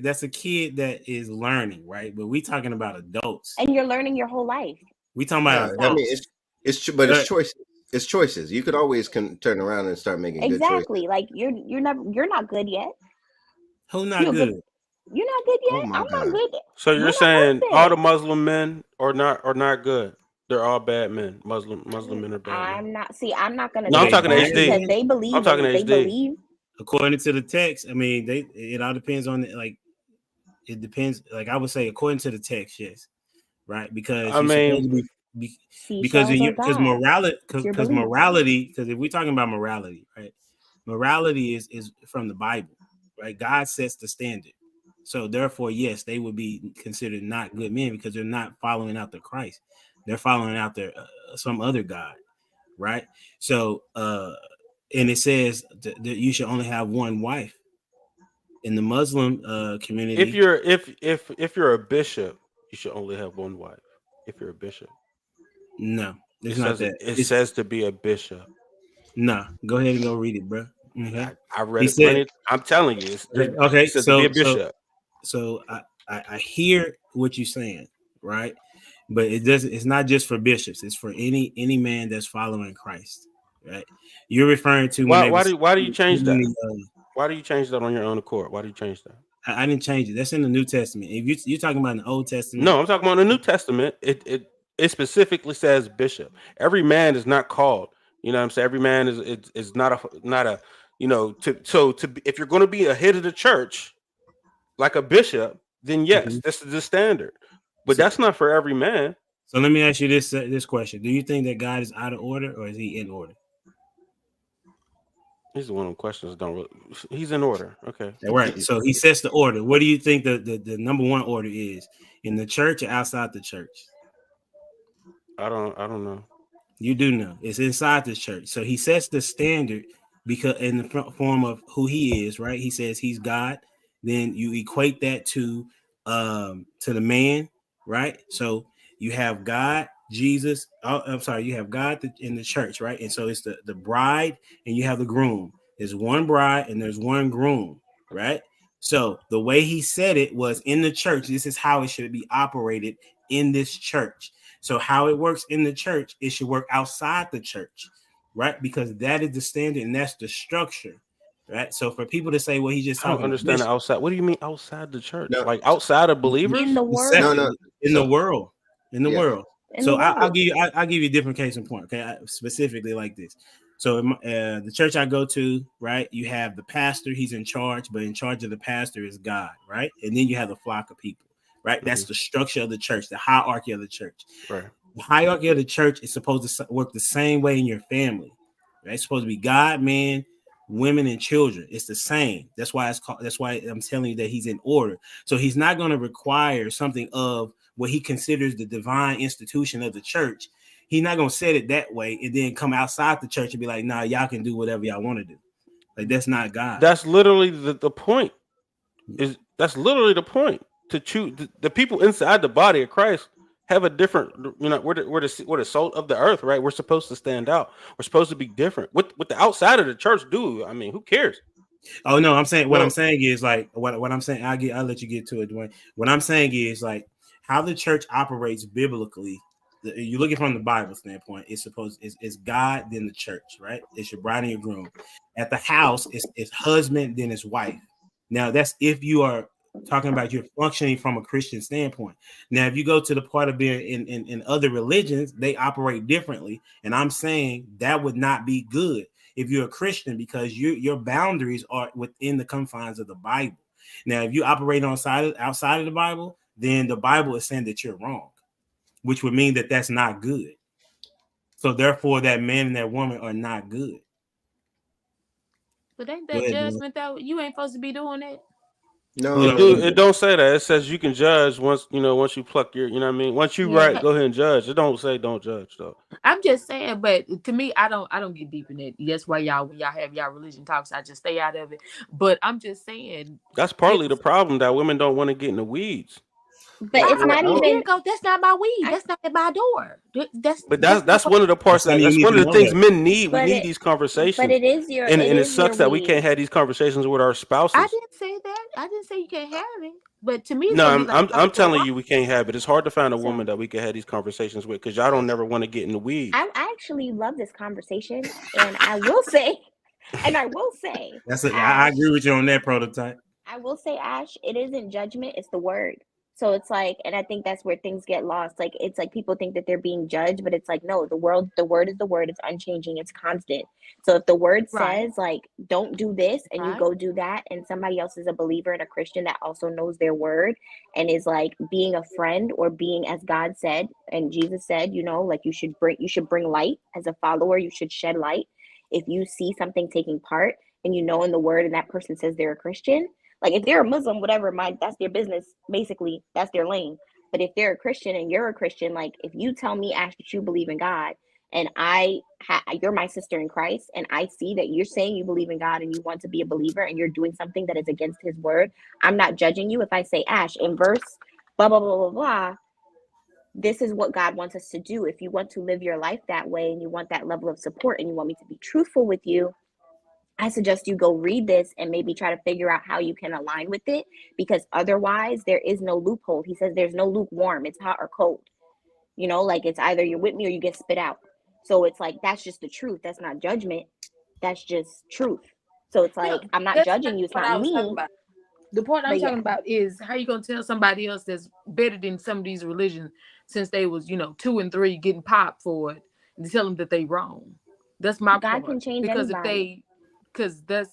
that's a kid that is learning, right? But we talking about adults. And you're learning your whole life. We talking about I mean, adults. it's choices. It's choices. You could always turn around and start making good choices. Exactly. Like you're not good yet. Who not good? You're not good yet. Oh my I'm God. not good. So you're We're not saying all the perfect. Muslim men are not good? They're all bad men. Muslim men are bad men. I'm not gonna No, I'm say talking to that HD. because they believe I'm talking to they HD. believe. According to the text, I mean, it all depends on like it depends. Like I would say, according to the text, yes, right? Because I you're supposed mean, to be because Seashells are because God. morality It's your because belief. morality because if we're talking about morality, right? Morality is from the Bible, right? God sets the standard. So therefore, yes, they would be considered not good men because they're not following out the Christ. They're following out their some other God, right? So and it says that you should only have one wife. In the Muslim community, if you're a bishop, you should only have one wife. If you're a bishop, no, it's not that. it It's says to be a bishop. nah. Go ahead and go read it, bro. Okay. I read He it said, plenty. I'm telling you, okay. it says to be a bishop. So I hear what you're saying, right? But it doesn't. It's not just for bishops. It's for any man that's following Christ, right? You're referring to when they Why was do you change that? the, Why do you change that on your own accord? Why do you change that? I didn't change it. That's in the New Testament. If you're talking about in the Old Testament, No, I'm talking about the New Testament. It specifically says bishop. Every man is not called. You know what I'm saying? Every man is not a you know if you're going to be a head of the church like a bishop, then yes, this is the standard. But that's not for every man. So let me ask you this question: do you think that God is out of order or is He in order? These are one of the questions. He's in order. Okay. All right. So He sets the order. What do you think the number one order is in the church or outside the church? I don't know. You do know it's inside the church. So He sets the standard because in the form of who He is, right? He says He's God. Then you equate that to the man, right? So you have God, Jesus. I'm sorry, you have God in the church, right? And so it's the bride and you have the groom. There's one bride and there's one groom, right? So the way He said it was in the church. This is how it should be operated in this church. So how it works in the church, it should work outside the church, right? Because that is the standard and that's the structure, right? So for people to say, well, he's just I don't talking understand the outside. What do you mean outside the church? No, Like outside of believers? In the world. in the world. In So the world. I'll give you a different case in point. Okay, specifically like this. So the church I go to, right? You have the pastor; he's in charge, but in charge of the pastor is God, right? And then you have the flock of people, right? That's the structure of the church, the hierarchy of the church. Right. The hierarchy of the church is supposed to work the same way in your family, right? It's supposed to be God, man, women, and children. It's the same. That's why it's called. That's why I'm telling you that He's in order. So He's not going to require something of what He considers the divine institution of the church. He's not going to set it that way and then come outside the church and be like, nah, y'all can do whatever y'all want to do. Like that's not God. That's literally the point. That's literally the point. To choose the people inside the body of Christ have a different, we're the salt of the earth, right? We're supposed to stand out. We're supposed to be different. What the outside of the church do? I mean, who cares? Oh no, I'm saying what I'm saying is like what I'm saying. I'll let you get to it, Dwayne. What I'm saying is like how the church operates biblically. You're looking from the Bible standpoint. It's supposed it's God then the church, right? It's your bride and your groom. At the house, it's husband then his wife. Now that's if you are talking about you're functioning from a Christian standpoint. Now, if you go to the part of being in other religions, they operate differently, and I'm saying that would not be good if you're a Christian because your boundaries are within the confines of the Bible. Now, if you operate outside of the Bible, then the Bible is saying that you're wrong, which would mean that that's not good. So therefore, that man and that woman are not good. But ain't Go that ahead, Dan. judgment though? You ain't supposed to be doing that. No, It Hold do. on. It don't say that. It says you can judge once once you pluck your. You know what I mean. Once you Yeah. right, go ahead and judge. It don't say don't judge though. I'm just saying, but to me, I don't get deep in it. That's why y'all when y'all have y'all religion talks, I just stay out of it. But I'm just saying, That's if partly the problem that women don't want to get in the weeds. But it's well, not there even. you go, that's not my weed. I That's not my door. But That's not that's what. one of the parts Some of you that's need one to of the know things that. men need. We but need it these but conversations, it is your and it it is your sucks that we weed. can't have these conversations with our I spouses. didn't say that. I didn't say you can't have it. But to me, it's No, gonna be like I'm talking to a telling rock. you, we can't have it. It's hard to find a woman So that we can have these conversations with because y'all don't never want to get in the weeds. I actually love this conversation, and I will say, and I will say, That's it. I Ash, agree with you on that prototype. I will say, Ash, it isn't judgment, it's the word. So it's like, and I think that's where things get lost. Like, it's like people think that they're being judged, but it's like, no, the word is the word, it's unchanging, it's constant. So if the word Right, says, like, don't do this, and you right, go do that, and somebody else is a believer and a Christian that also knows their word and is like being a friend or being as God said and Jesus said, like you should bring light as a follower, you should shed light. If you see something taking part and you know in the word and that person says they're a Christian, like if they're a Muslim, whatever, that's their business. Basically, that's their lane. But if they're a Christian and you're a Christian, like if you tell me, Ash, that you believe in God, and you're my sister in Christ, and I see that you're saying you believe in God and you want to be a believer, and you're doing something that is against His word, I'm not judging you. If I say, Ash, in verse blah blah blah blah blah, this is what God wants us to do. If you want to live your life that way, and you want that level of support, and you want me to be truthful with you, I suggest you go read this and maybe try to figure out how you can align with it, because otherwise there is no loophole. He says there's no lukewarm, it's hot or cold. Like it's either you're with me or you get spit out. So it's like that's just the truth. That's not judgment. That's just truth. So it's no, like I'm not that's not judging you. It's what not I was talking me. about. The point I'm But talking yeah, about is how you gonna tell somebody else that's better than some of these religions since they was 2 and 3 getting popped for it and tell them that they wrong. That's my God part can change because anybody.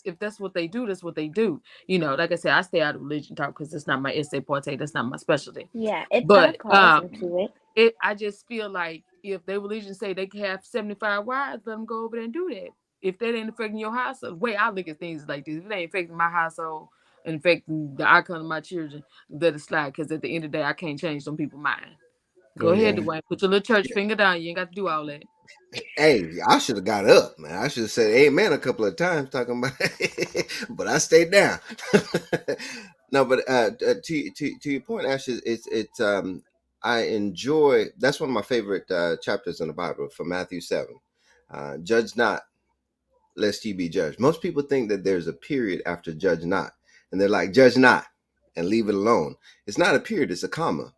if that's what they do, that's what they do. Like I said, I stay out of religion talk because it's not my essay parte. That's not my specialty. Yeah, it's got a But cause into it. I just feel like if their religion say they can have 75 wives, let them go over there and do that. If that ain't affecting your household, the way I look at things is like this: if it ain't affecting my household and affecting the outcome of my children, let it slide. Because at the end of the day, I can't change some people's mind. Go Go ahead, ahead. Dwayne. Put your little church finger down. You ain't got to do all that. hey, I should have got up, man. I should have said amen a couple of times talking about it, but I stayed down. No, but to your point, Ash, it's I enjoy. That's one of my favorite chapters in the Bible, from Matthew 7. Judge not, lest ye be judged. Most people think that there's a period after judge not, and they're like, judge not and leave it alone. It's not a period, it's a comma.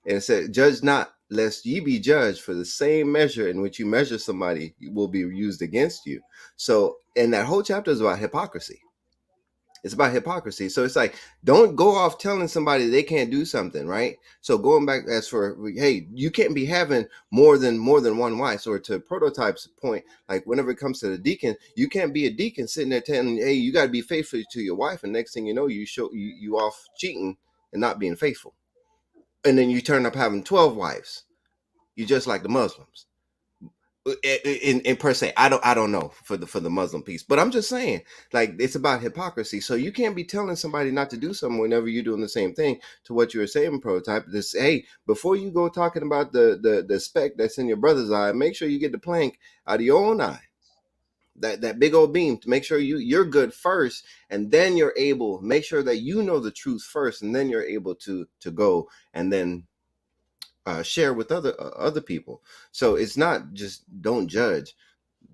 And it said, judge not, lest ye be judged, for the same measure in which you measure somebody will be used against you. So, and that whole chapter is about hypocrisy. It's about hypocrisy. So it's like, don't go off telling somebody they can't do something, right? So going back, as for, hey, you can't be having more than one wife. Or to Prototype's point, like whenever it comes to the deacon, you can't be a deacon sitting there telling, hey, you got to be faithful to your wife, and next thing you know, you off cheating and not being faithful, and then you turn up having 12 wives. You just like the Muslims. In per se, I don't know for the Muslim piece, but I'm just saying, like, it's about hypocrisy. So you can't be telling somebody not to do something whenever you're doing the same thing. To what you were saying, Prototype, this, hey, before you go talking about the speck that's in your brother's eye, make sure you get the plank out of your own eye. That big old beam, to make sure you're good first, and then you're able, make sure that you know the truth first, and then you're able to go and then share with other people. So it's not just don't judge.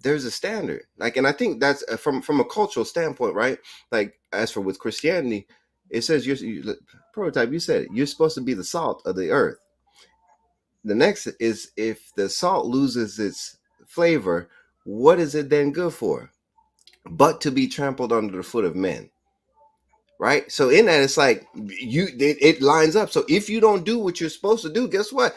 There's a standard, like, and I think that's from a cultural standpoint, right? Like, as for with Christianity, it says Prototype, you said it, you're supposed to be the salt of the earth. The next is, if the salt loses its flavor, what is it then good for? But to be trampled under the foot of men. Right? So in that, it's like it lines up. So if you don't do what you're supposed to do, guess what?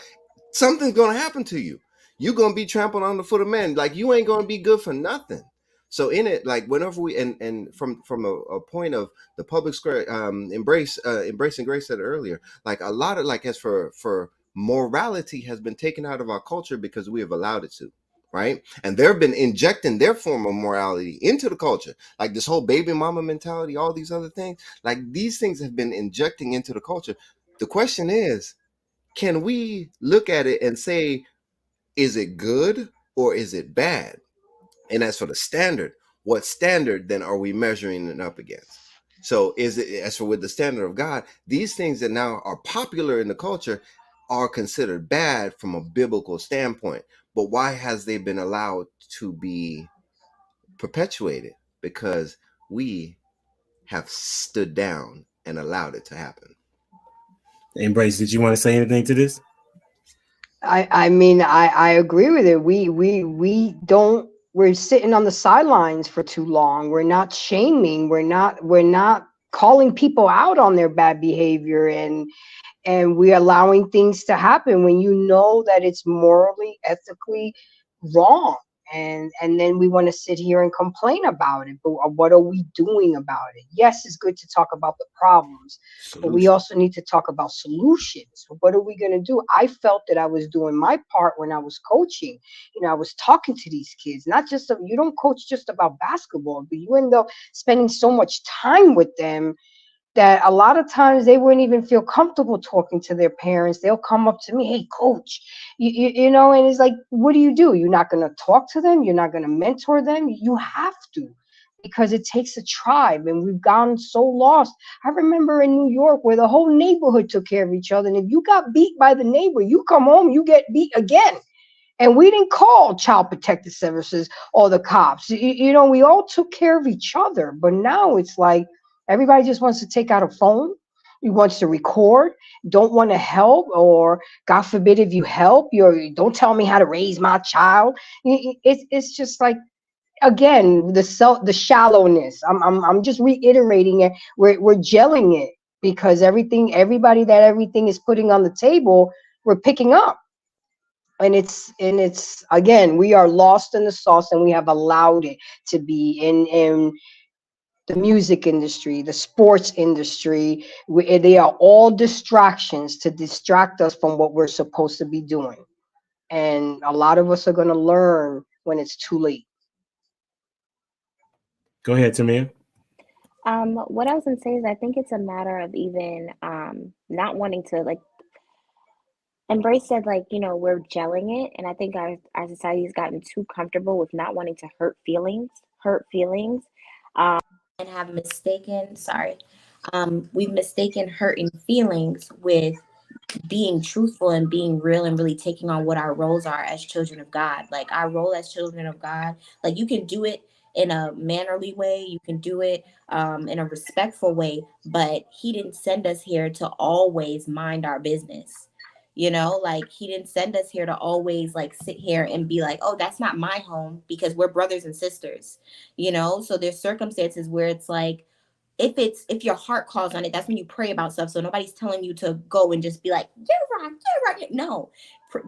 Something's gonna happen to you. You're gonna be trampled on the foot of men. Like, you ain't gonna be good for nothing. So in it, like, whenever we, and from a point of the public square, embracing grace, said earlier, like, a lot of, like, as for morality has been taken out of our culture because we have allowed it to. right? And they've been injecting their form of morality into the culture, like this whole baby mama mentality, all these other things. Like these things have been injecting into the culture. The question is, can we look at it and say, is it good or is it bad? And as for the standard, what standard then are we measuring it up against? So is it, as for with the standard of God, these things that now are popular in the culture are considered bad from a biblical standpoint. But why has they been allowed to be perpetuated? Because we have stood down and allowed it to happen. Embrace, did you want to say anything to this? I mean, I agree with it. We don't, we're sitting on the sidelines for too long. We're not shaming. We're not calling people out on their bad behavior, and we're allowing things to happen when you know that it's morally, ethically wrong. And then we want to sit here and complain about it, but what are we doing about it? Yes, it's good to talk about the problems, but we also need to talk about solutions. What are we going to do? I felt that I was doing my part when I was coaching. I was talking to these kids, not just you don't coach just about basketball, but you end up spending so much time with them that a lot of times they wouldn't even feel comfortable talking to their parents. They'll come up to me, "Hey, coach," and it's like, what do? You're not going to talk to them. You're not going to mentor them. You have to, because it takes a tribe, and we've gotten so lost. I remember in New York where the whole neighborhood took care of each other. And if you got beat by the neighbor, you come home, you get beat again. And we didn't call child protective services or the cops. We all took care of each other. But now it's like everybody just wants to take out a phone. He wants to record, don't want to help, or God forbid if you help, don't tell me how to raise my child. It's just like, again, the shallowness. I'm just reiterating it. We're gelling it because everybody that everything is putting on the table, we're picking up. And it's again, we are lost in the sauce, and we have allowed it to be in the music industry, the sports industry. They are all distractions to distract us from what we're supposed to be doing, and a lot of us are going to learn when it's too late. Go ahead, Tamir. What I was gonna say is I think it's a matter of even not wanting to, like, Embrace said, like, we're gelling it, and I think our society has gotten too comfortable with not wanting to hurt feelings, and have mistaken, sorry, we've mistaken hurting feelings with being truthful and being real and really taking on what our roles are as children of God. Like our role as children of God, like you can do it in a mannerly way, you can do it in a respectful way, but He didn't send us here to always mind our business. Like He didn't send us here to always like sit here and be like, oh, that's not my home, because we're brothers and sisters. So there's circumstances where it's like, if your heart calls on it, that's when you pray about stuff. So nobody's telling you to go and just be like, you're right. No,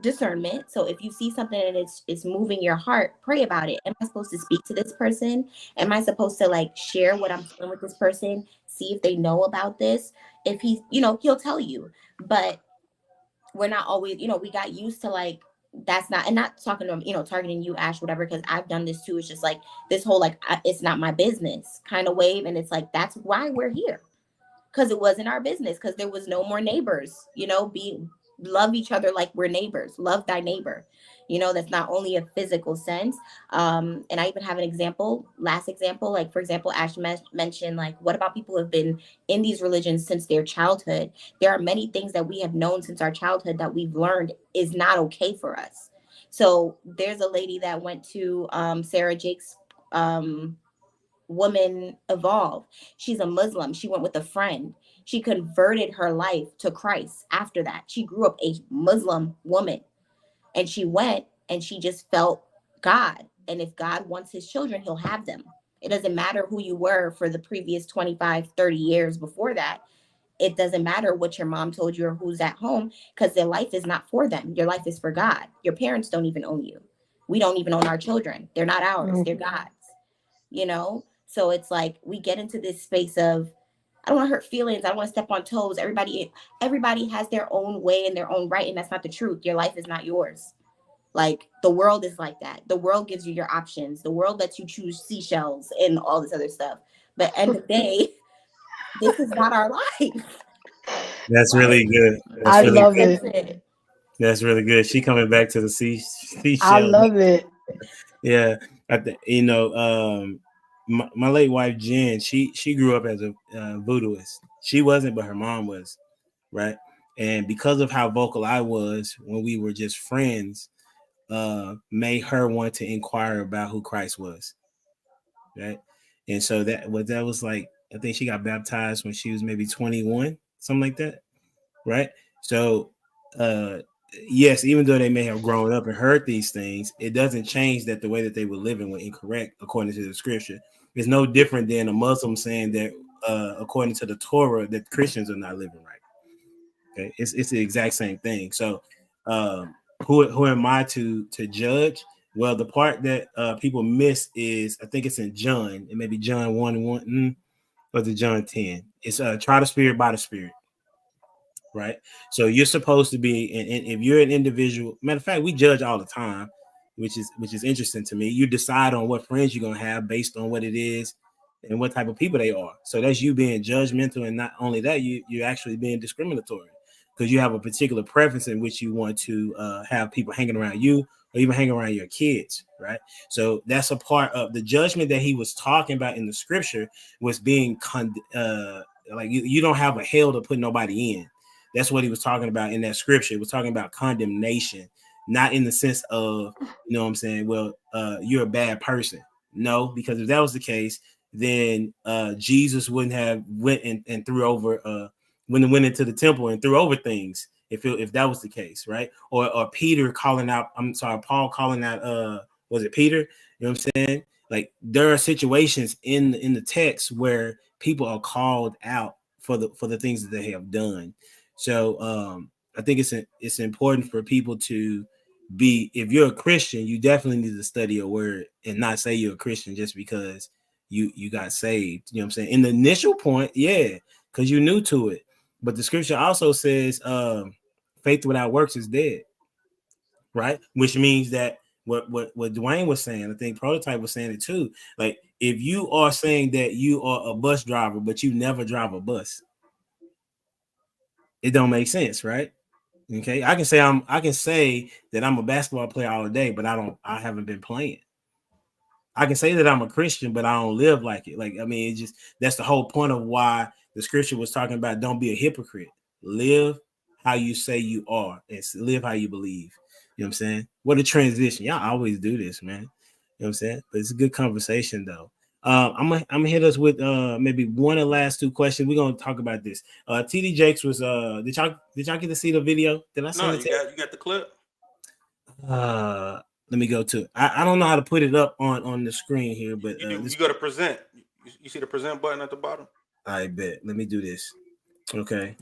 discernment. So if you see something and it's moving your heart, pray about it. Am I supposed to speak to this person? Am I supposed to like share what I'm feeling with this person? See if they know about this. If he'll tell you. But we're not always, we got used to like, that's not, and not talking to targeting you, Ash, whatever, because I've done this too. It's just like this whole like it's not my business kind of wave, and it's like that's why we're here, because it wasn't our business, because there was no more neighbors. Love each other like we're neighbors. Love thy neighbor. That's not only a physical sense. And I even have an example, last example, like for example, Ash mentioned, like, what about people who have been in these religions since their childhood? There are many things that we have known since our childhood that we've learned is not okay for us. So there's a lady that went to Sarah Jake's Woman Evolve. She's a Muslim. She went with a friend. She converted her life to Christ after that. She grew up a Muslim woman, and she went and she just felt God. And if God wants His children, He'll have them. It doesn't matter who you were for the previous 25, 30 years before that. It doesn't matter what your mom told you or who's at home, because their life is not for them. Your life is for God. Your parents don't even own you. We don't even own our children. They're not ours. They're God's. So it's like we get into this space of, I don't want to hurt feelings. I don't want to step on toes. Everybody has their own way and their own right, and that's not the truth. Your life is not yours. Like, the world is like that. The world gives you your options. The world lets you choose seashells and all this other stuff. But end of the day, this is not our life. That's Like, really good. That's I really love good. it. That's really good. She coming back to the I seashell. love it. Yeah, my late wife Jen, she grew up as a voodooist. She wasn't, but her mom was, right? And because of how vocal I was when we were just friends, made her want to inquire about who Christ was, right? And so that was like, I think she got baptized when she was maybe 21, something like that, right? So, yes, even though they may have grown up and heard these things, it doesn't change that the way that they were living were incorrect according to the scripture. It's no different than a Muslim saying that, according to the Torah, that Christians are not living right. Okay, it's the exact same thing. So, who am I to judge? Well, the part that people miss is, I think it's in John, it may be John 1:1, or the John 10. It's try the spirit by the spirit, right? So you're supposed to be, and if you're an individual, matter of fact, we judge all the time, which is interesting to me. You decide on what friends you're gonna have based on what it is and what type of people they are. So that's you being judgmental, and not only that, you're actually being discriminatory because you have a particular preference in which you want to have people hanging around you or even hanging around your kids, right? So that's a part of the judgment that he was talking about in the scripture, was being like you don't have a hell to put nobody in. That's what he was talking about in that scripture. It was talking about condemnation, not in the sense of, you know what I'm saying, well, you're a bad person. No, because if that was the case, then Jesus wouldn't have went and threw over, went into the temple and threw over things if that was the case, right? Or Peter calling out, I'm sorry, Paul calling out, was it Peter? You know what I'm saying? Like, there are situations in the text where people are called out for the things that they have done. So I think it's important for people to be, if you're a Christian, you definitely need to study your word and not say you're a Christian just because you got saved. You know what I'm saying? In the initial point, yeah, because you're new to it. But the scripture also says faith without works is dead, right? Which means that what Dwayne was saying, I think Prototype was saying it too. Like, if you are saying that you are a bus driver, but you never drive a bus, it don't make sense, right? Okay, I can say that I'm a basketball player all day, but I haven't been playing. I can say that I'm a Christian, but I don't live like it. Like, I mean, that's the whole point of why the scripture was talking about don't be a hypocrite. Live how you say you are and live how you believe. You know what I'm saying? What a transition. Y'all always do this, man. You know what I'm saying? But it's a good conversation though. I'm gonna hit us with maybe one of the last two questions. We're gonna talk about this. TD Jakes was did y'all get to see the video? Did I send No, it to you got the clip. let me go to it. I don't know how to put it up on the screen here, but You go to present. You see the present button at the bottom? I bet. Let me do this. Okay.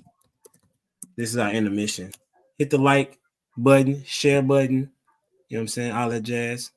This is our intermission. Hit the like button, share button. You know what I'm saying? All that jazz.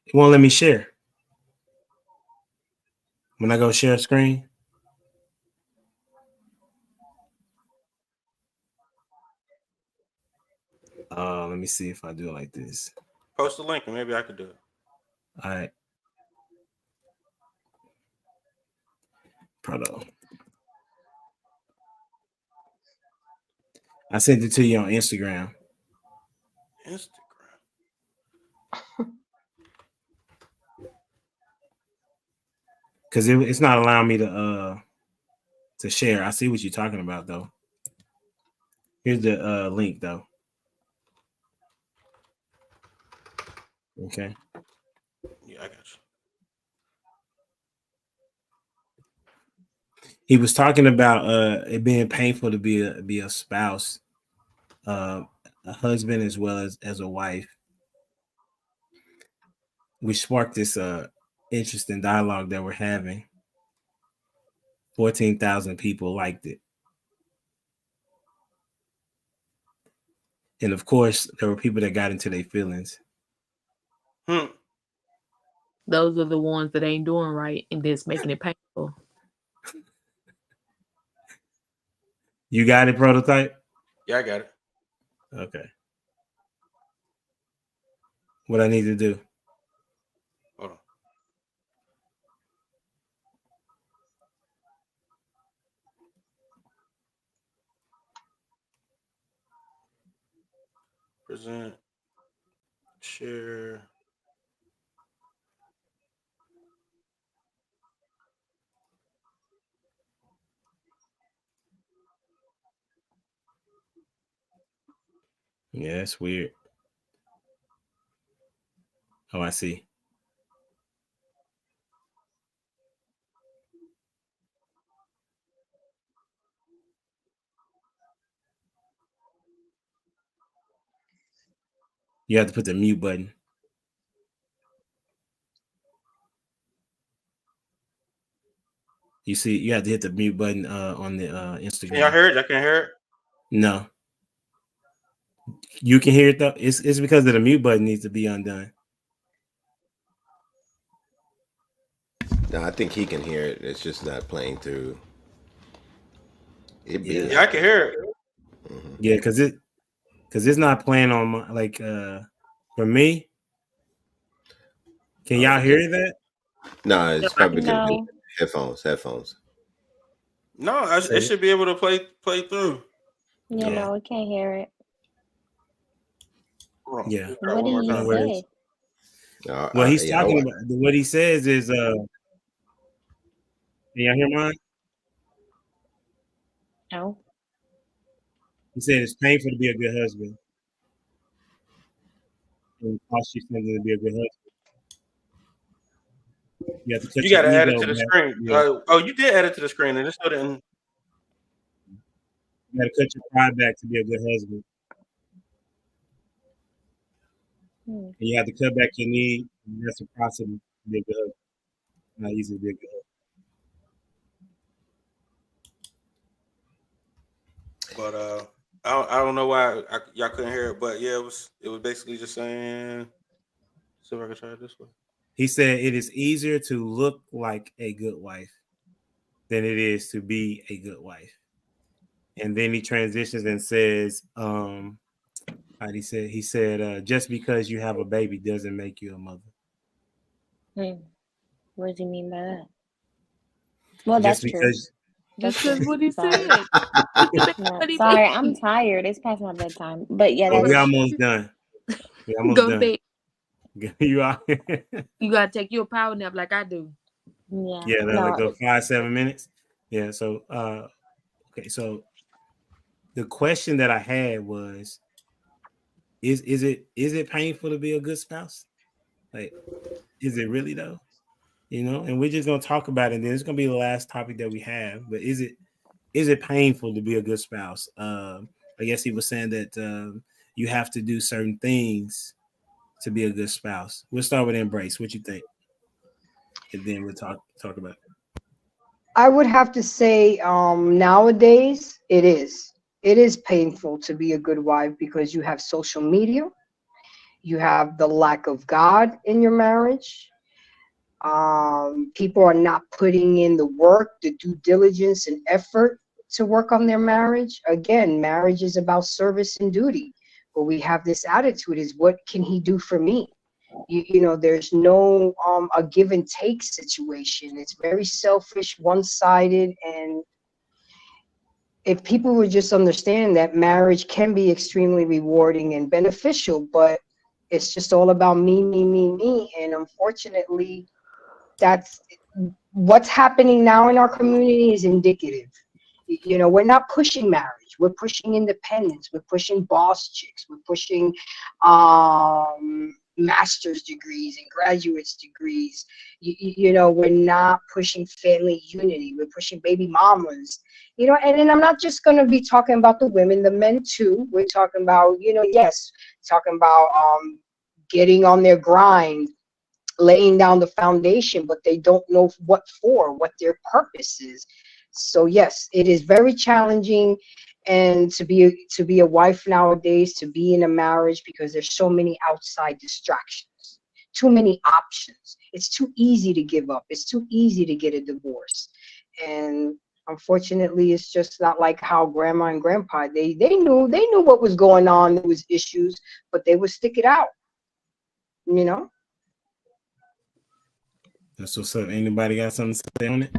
It won't let me share. When I go share screen. Let me see if I do it like this. Post the link and maybe I could do it. All right. Proto. I sent it to you on Instagram. Instagram. Because it's not allowing me to share. I see what you're talking about though. Here's the link though. Okay. Yeah, I got you. He was talking about it being painful to be a spouse, a husband as well as a wife, which sparked this interesting dialogue that we're having. 14,000 people liked it. And of course, there were people that got into their feelings. Those are the ones that ain't doing right and that's making it painful. You got it, Prototype? Yeah, I got it. Okay. What I need to do? Hold on. Present. Share. Yeah, that's weird. Oh, I see. You have to put the mute button. You see, you have to hit the mute button on the Instagram. Can y'all hear it? I can't hear it. No. You can hear it though. It's because of the mute button needs to be undone. No, I think he can hear it. It's just not playing through. Yeah, I can hear it. Mm-hmm. Yeah, because it's not playing on my for me. Can y'all hear that? No, it's probably gonna be headphones. No, it should be able to play through. Yeah, no, we can't hear it. Yeah. What do you say? Well, he's talking about what he says is can y'all hear mine? No. He said it's painful to be a good husband. It costs you something to be a good husband. You have to cut You your got to add it ego to the back. screen. Yeah. You did add it to the screen, and it still didn't. You got to cut your pride back to be a good husband. And you have to cut back your need and reciprocity to be a good husband. Not easy to be a good husband. But I don't know why y'all couldn't hear it, but yeah, it was basically just saying. See if I can try it this way. He said it is easier to look like a good wife than it is to be a good wife. And then he transitions and says, he said, just because you have a baby doesn't make you a mother. What does he mean by that? Well, just that's because, true. That's just what he sorry. said. Sorry, I'm tired. It's past my bedtime. But yeah, we're almost done. We're almost Go done. bed. You are. You gotta take your power nap like I do. Yeah. Like go 5-7 minutes. Yeah. So okay. So the question that I had was, is it painful to be a good spouse? Like, is it really though? You know, and we're just gonna talk about it. And then it's gonna be the last topic that we have. But is it painful to be a good spouse? I guess he was saying that you have to do certain things to be a good spouse. We'll start with Embrace. What you think? And then we'll talk about it. I would have to say nowadays it is painful to be a good wife because you have social media, you have the lack of God in your marriage. People are not putting in the work, the due diligence and effort to work on their marriage. Again, marriage is about service and duty, but we have this attitude is what can he do for me? You know, there's no a give and take situation. It's very selfish, one-sided, and if people would just understand that marriage can be extremely rewarding and beneficial, but it's just all about me, me, me, me. And unfortunately, that's what's happening now in our community is indicative. You know, we're not pushing marriage, we're pushing independence, we're pushing boss chicks, we're pushing master's degrees and graduate's degrees. You know, we're not pushing family unity, we're pushing baby mamas. You know, and then I'm not just going to be talking about the women, the men too. We're talking about, you know, yes, talking about getting on their grind, laying down the foundation, but they don't know what for, what their purpose is. So yes, it is very challenging, and to be a wife nowadays, to be in a marriage, because there's so many outside distractions, too many options. It's too easy to give up. It's too easy to get a divorce, and unfortunately, it's just not like how grandma and grandpa they knew what was going on. There was issues, but they would stick it out. You know. That's what's up. Anybody got something to say on it?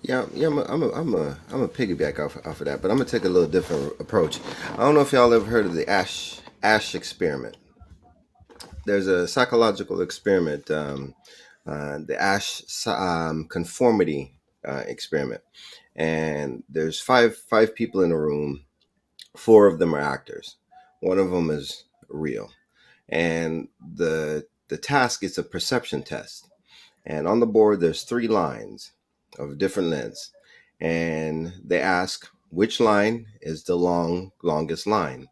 Yeah, yeah. I'm a piggyback off of that, but I'm gonna take a little different approach. I don't know if y'all ever heard of the Ash experiment. There's a psychological experiment, the Ash conformity experiment, and there's five people in a room. Four of them are actors. One of them is real, and the task is a perception test. And on the board, there's three lines of different lengths, and they ask which line is the longest line.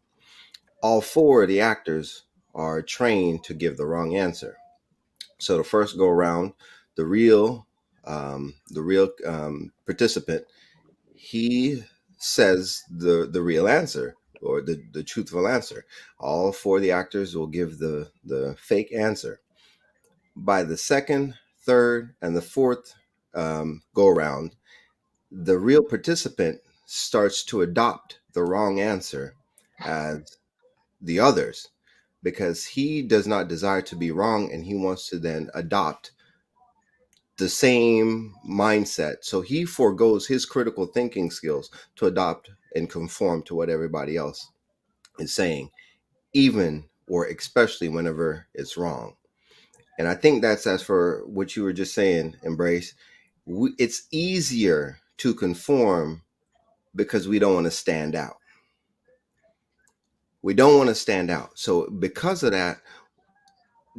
All four of the actors are trained to give the wrong answer. So the first go around, the real participant, he says the real answer or the truthful answer. All four of the actors will give the fake answer. By the second, third, and the fourth go around, the real participant starts to adopt the wrong answer as the others because he does not desire to be wrong and he wants to then adopt the same mindset. So he foregoes his critical thinking skills to adopt and conform to what everybody else is saying, even or especially whenever it's wrong. And I think that's as for what you were just saying, Embrace. It's easier to conform because we don't want to stand out. We don't want to stand out. So because of that,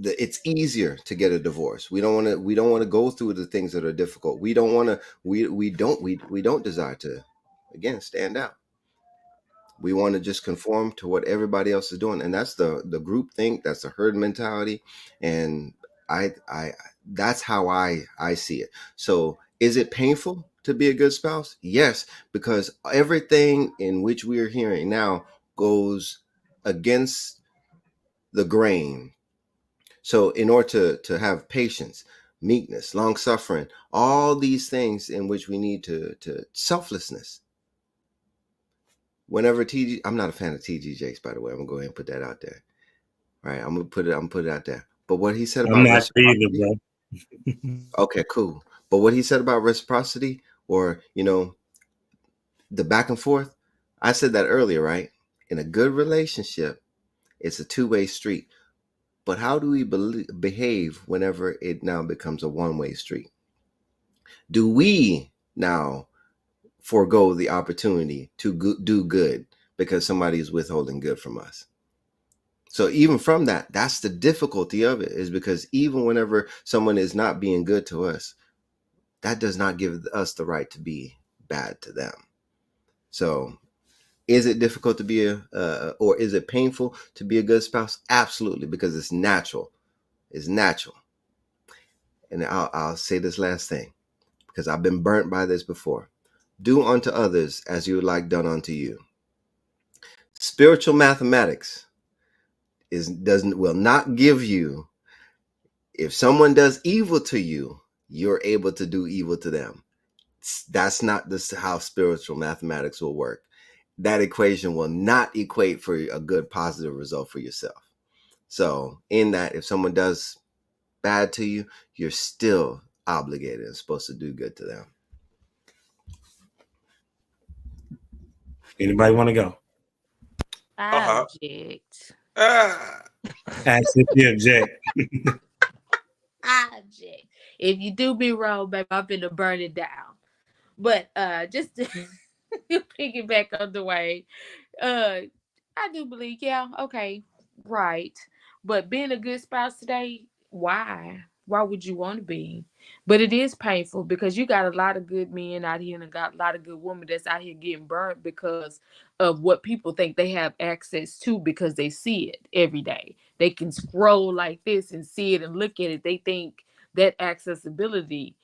it's easier to get a divorce. We don't want to go through the things that are difficult. We don't want to we don't desire to again stand out. We want to just conform to what everybody else is doing, and that's the group think. That's the herd mentality, and I that's how I see it. So, is it painful to be a good spouse? Yes, because everything in which we are hearing now goes against the grain. So, in order to have patience, meekness, long suffering, all these things in which we need to selflessness. Whenever I'm not a fan of TG Jakes, by the way. I'm gonna go ahead and put that out there. All right, I'm gonna put it out there. But what he said I'm about not either, reciprocity, bro. okay, cool. But what he said about reciprocity, or the back and forth, I said that earlier, right? In a good relationship, it's a two-way street. But how do we behave whenever it now becomes a one-way street? Do we now forego the opportunity to do good because somebody is withholding good from us? So even from that, that's the difficulty of it, is because even whenever someone is not being good to us, that does not give us the right to be bad to them. So is it difficult to be or is it painful to be a good spouse? Absolutely, because it's natural. It's natural. And I'll say this last thing, because I've been burnt by this before. Do unto others as you would like done unto you. Spiritual mathematics will not give you, if someone does evil to you, you're able to do evil to them. That's not how spiritual mathematics will work. That equation will not equate for a good positive result for yourself. So in that, if someone does bad to you, you're still obligated and supposed to do good to them. Anybody want to go? I Uh-huh. object. Ask if you object. I object. If you do me wrong, baby, I'm finna burn it down. But just to piggyback on the way, I do believe, yeah, okay, right. But being a good spouse today, why? Why would you want to be? But it is painful because you got a lot of good men out here and got a lot of good women that's out here getting burnt because of what people think they have access to because they see it every day. They can scroll like this and see it and look at it. They think that accessibility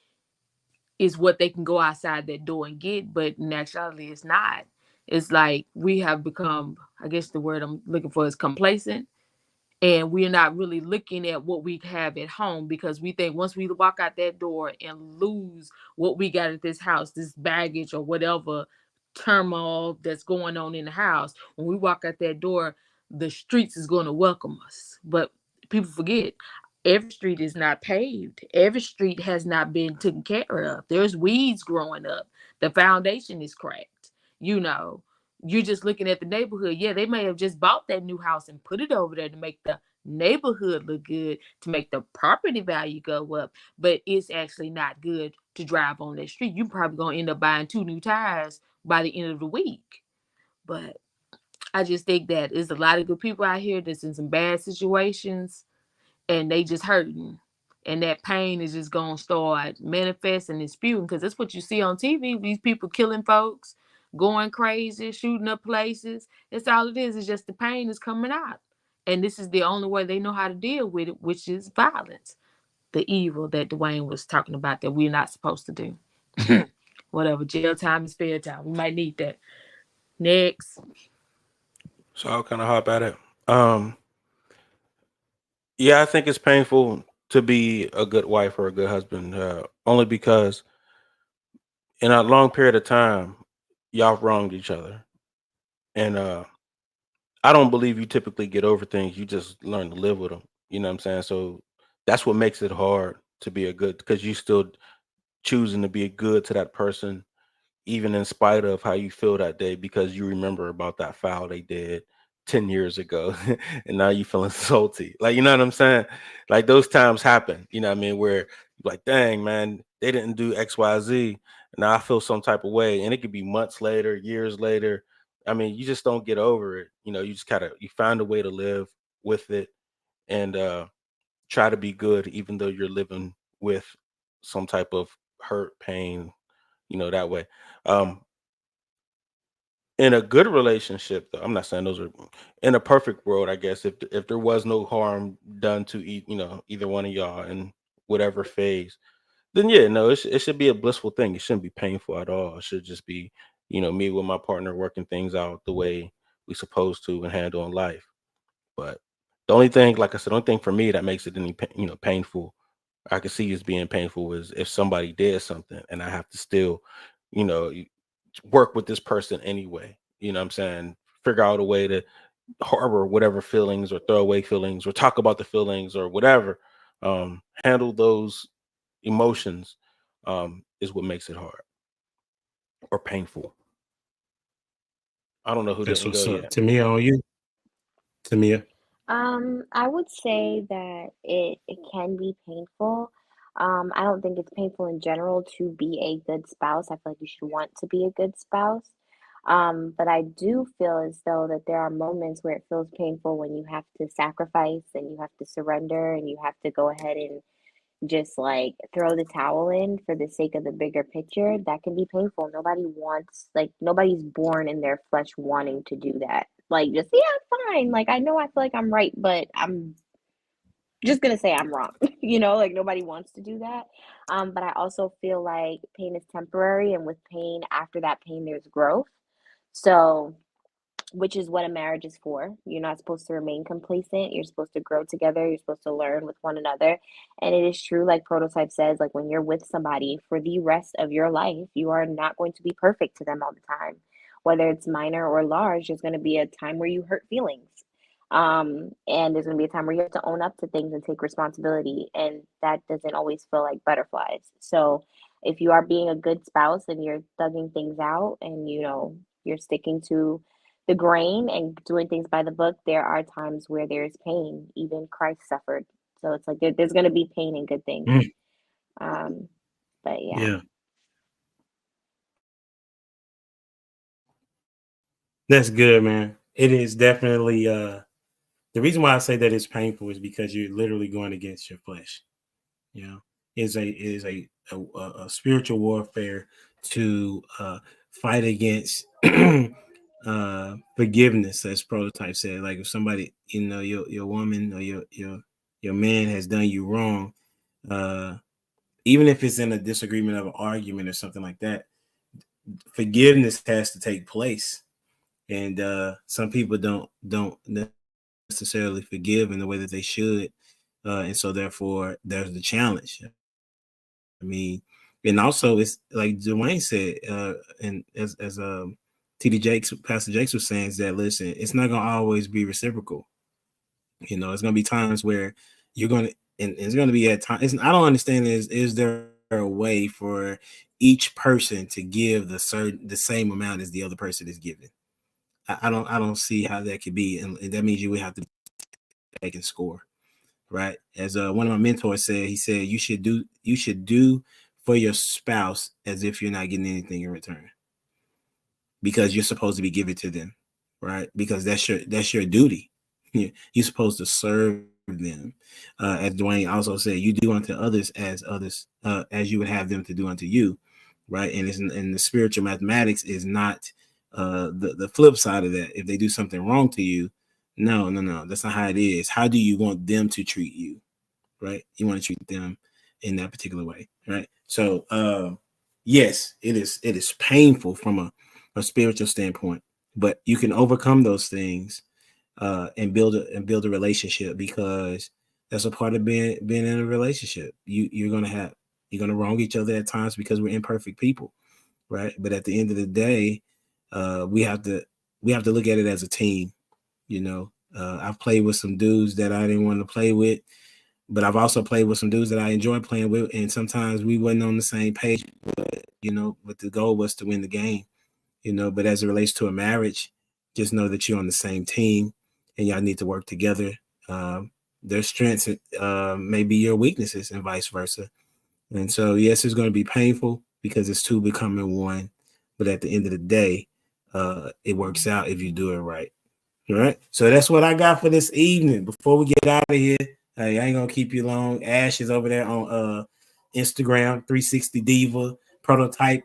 is what they can go outside that door and get, but in actuality, it's not. It's like we have become, I guess the word I'm looking for is complacent, and we're not really looking at what we have at home because we think once we walk out that door and lose what we got at this house, this baggage or whatever turmoil that's going on in the house, when we walk out that door, the streets is going to welcome us. But people forget every street is not paved. Every street has not been taken care of. There's weeds growing up. The foundation is cracked. You know, you're just looking at the neighborhood. Yeah, they may have just bought that new house and put it over there to make the neighborhood look good, to make the property value go up, but it's actually not good to drive on that street. You're probably gonna end up buying 2 new tires by the end of the week. But I just think that there's a lot of good people out here that's in some bad situations and they just hurting. And that pain is just gonna start manifesting and spewing because that's what you see on TV. These people killing folks, going crazy, shooting up places. That's all it is. It's just the pain is coming out. And this is the only way they know how to deal with it, which is violence. The evil that Dwayne was talking about that we're not supposed to do. Whatever, jail time is fair time. We might need that. Next. So I'll kind of hop at it. Yeah, I think it's painful to be a good wife or a good husband, only because in a long period of time, y'all wronged each other, and I don't believe you typically get over things. You just learn to live with them. You know what I'm saying? So that's what makes it hard to be a good because you still choosing to be good to that person even in spite of how you feel that day because you remember about that foul they did 10 years ago and now you feeling salty. Like, you know what I'm saying? Like those times happen, you know what I mean? Where you're like, dang, man, they didn't do XYZ. Now I feel some type of way. And it could be months later, years later. I mean, you just don't get over it. You know, you just kind of you find a way to live with it and try to be good, even though you're living with some type of hurt, pain, you know, that way. Um, in a good relationship, though, I'm not saying those are in a perfect world, I guess, if there was no harm done to you know, either one of y'all in whatever phase, then yeah, no, it should be a blissful thing. It shouldn't be painful at all. It should just be, you know, me with my partner working things out the way we supposed to and handling life. But the only thing, like I said, the only thing for me that makes it any you know painful, I can see as being painful is if somebody did something and I have to still, you know, work with this person anyway. You know what I'm saying? Figure out a way to harbor whatever feelings or throw away feelings or talk about the feelings or whatever. Handle those emotions is what makes it hard or painful. I don't know who That's didn't go what's up. yet. Tamia, on you. Tamia. I would say that it can be painful. I don't think it's painful in general to be a good spouse. I feel like you should want to be a good spouse. But I do feel as though that there are moments where it feels painful when you have to sacrifice and you have to surrender and you have to go ahead and just like throw the towel in for the sake of the bigger picture. That can be painful. Nobody wants, like, nobody's born in their flesh wanting to do that. Like, just, yeah, fine. Like, I know I feel like I'm right, but I'm just gonna say I'm wrong. Like nobody wants to do that. But I also feel like pain is temporary, and with pain, after that pain, there's growth. So which is what a marriage is for. You're not supposed to remain complacent. You're supposed to grow together. You're supposed to learn with one another. And it is true, like Prototype says, like when you're with somebody for the rest of your life, you are not going to be perfect to them all the time. Whether it's minor or large, there's going to be a time where you hurt feelings. And there's going to be a time where you have to own up to things and take responsibility. And that doesn't always feel like butterflies. So if you are being a good spouse and you're thugging things out and, you're sticking to the grain and doing things by the book, there are times where there's pain. Even Christ suffered. So it's like there's going to be pain in good things. But yeah. That's good, man. It is definitely the reason why I say that it's painful is because you're literally going against your flesh. You know, is a spiritual warfare to fight against forgiveness, as Prototype said. Like if somebody, you know, your woman or your man has done you wrong, even if it's in a disagreement of an argument or something like that, forgiveness has to take place. And some people don't necessarily forgive in the way that they should, and so therefore there's the challenge. I mean, and also it's like Dwayne said, and as TD Jakes, Pastor Jakes was saying, is that listen, it's not gonna always be reciprocal. You know, it's gonna be times where you're gonna, and it's gonna be at times. I don't understand is there a way for each person to give the same amount as the other person is giving? I don't see how that could be, and that means you would have to take and score, right? As one of my mentors said, he said you should do for your spouse as if you're not getting anything in return, because you're supposed to be giving to them, right? Because that's your duty. You're supposed to serve them, as Dwayne also said, you do unto others as you would have them to do unto you, right? And the spiritual mathematics is not the flip side of that. If they do something wrong to you, no, that's not how it is. How do you want them to treat you, right? You want to treat them in that particular way, right? So yes, it is painful from a spiritual standpoint, but you can overcome those things and build a relationship, because that's a part of being in a relationship. You're gonna wrong each other at times because we're imperfect people, right? But at the end of the day, we have to look at it as a team. You know, I've played with some dudes that I didn't want to play with, but I've also played with some dudes that I enjoyed playing with, and sometimes we wasn't on the same page. But the goal was to win the game. But as it relates to a marriage, just know that you're on the same team, and y'all need to work together. Their strengths may be your weaknesses, and vice versa. And so, yes, it's going to be painful because it's two becoming one. But at the end of the day, it works out if you do it right. All right. So that's what I got for this evening. Before we get out of here, I ain't going to keep you long. Ash is over there on Instagram, 360 Diva, Prototype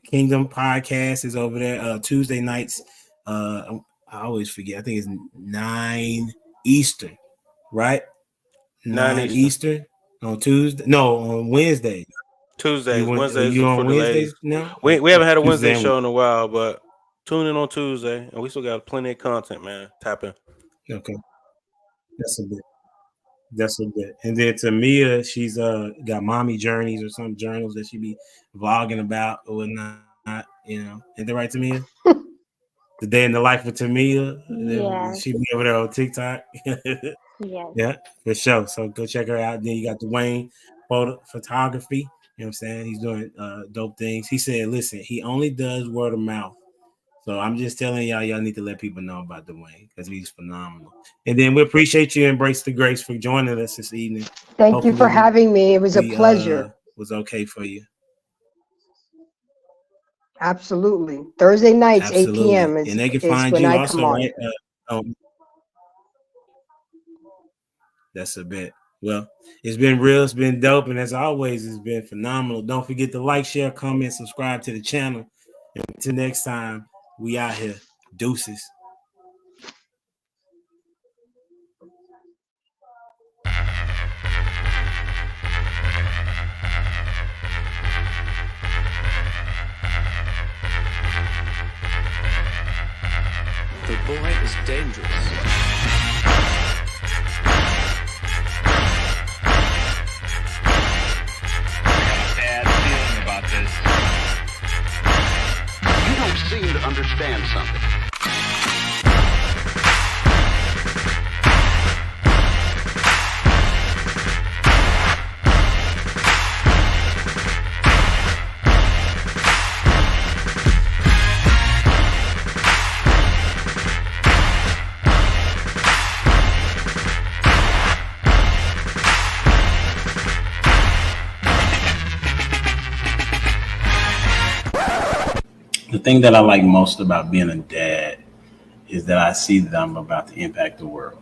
Kingdom Podcast is over there Tuesday nights. I always forget. I think it's 9 Eastern, right? 9 Eastern on Tuesday. No, on Wednesday. Tuesdays. Wednesdays you on for the Wednesdays ladies. now? We haven't had a Tuesday Wednesday show in a while, but tune in on Tuesday, and we still got plenty of content, man. Tap in. Okay, that's a bit. And then Tamia, she's got mommy journeys or some journals that she be vlogging about or whatnot. Isn't that right, Tamia? The day in the life of Tamia. Yes. She be over there on TikTok. Yes. Yeah, for sure. So go check her out. Then you got Dwayne photography. You know what I'm saying? He's doing dope things. He said, listen, he only does word of mouth. So I'm just telling y'all need to let people know about Dwayne because he's phenomenal. And then we appreciate you, Embrace the Grace, for joining us this evening. Thank you for having me. It was a pleasure. Was okay for you. Absolutely. Thursday nights, Absolutely. 8 p.m. And they can is find when you I also, come on. right? That's a bit. Well, it's been real. It's been dope. And as always, it's been phenomenal. Don't forget to like, share, comment, subscribe to the channel. And until next time, we out here. Deuces. The boy is dangerous. You don't seem to understand something. the thing that I like most about being a dad is that I see that I'm about to impact the world.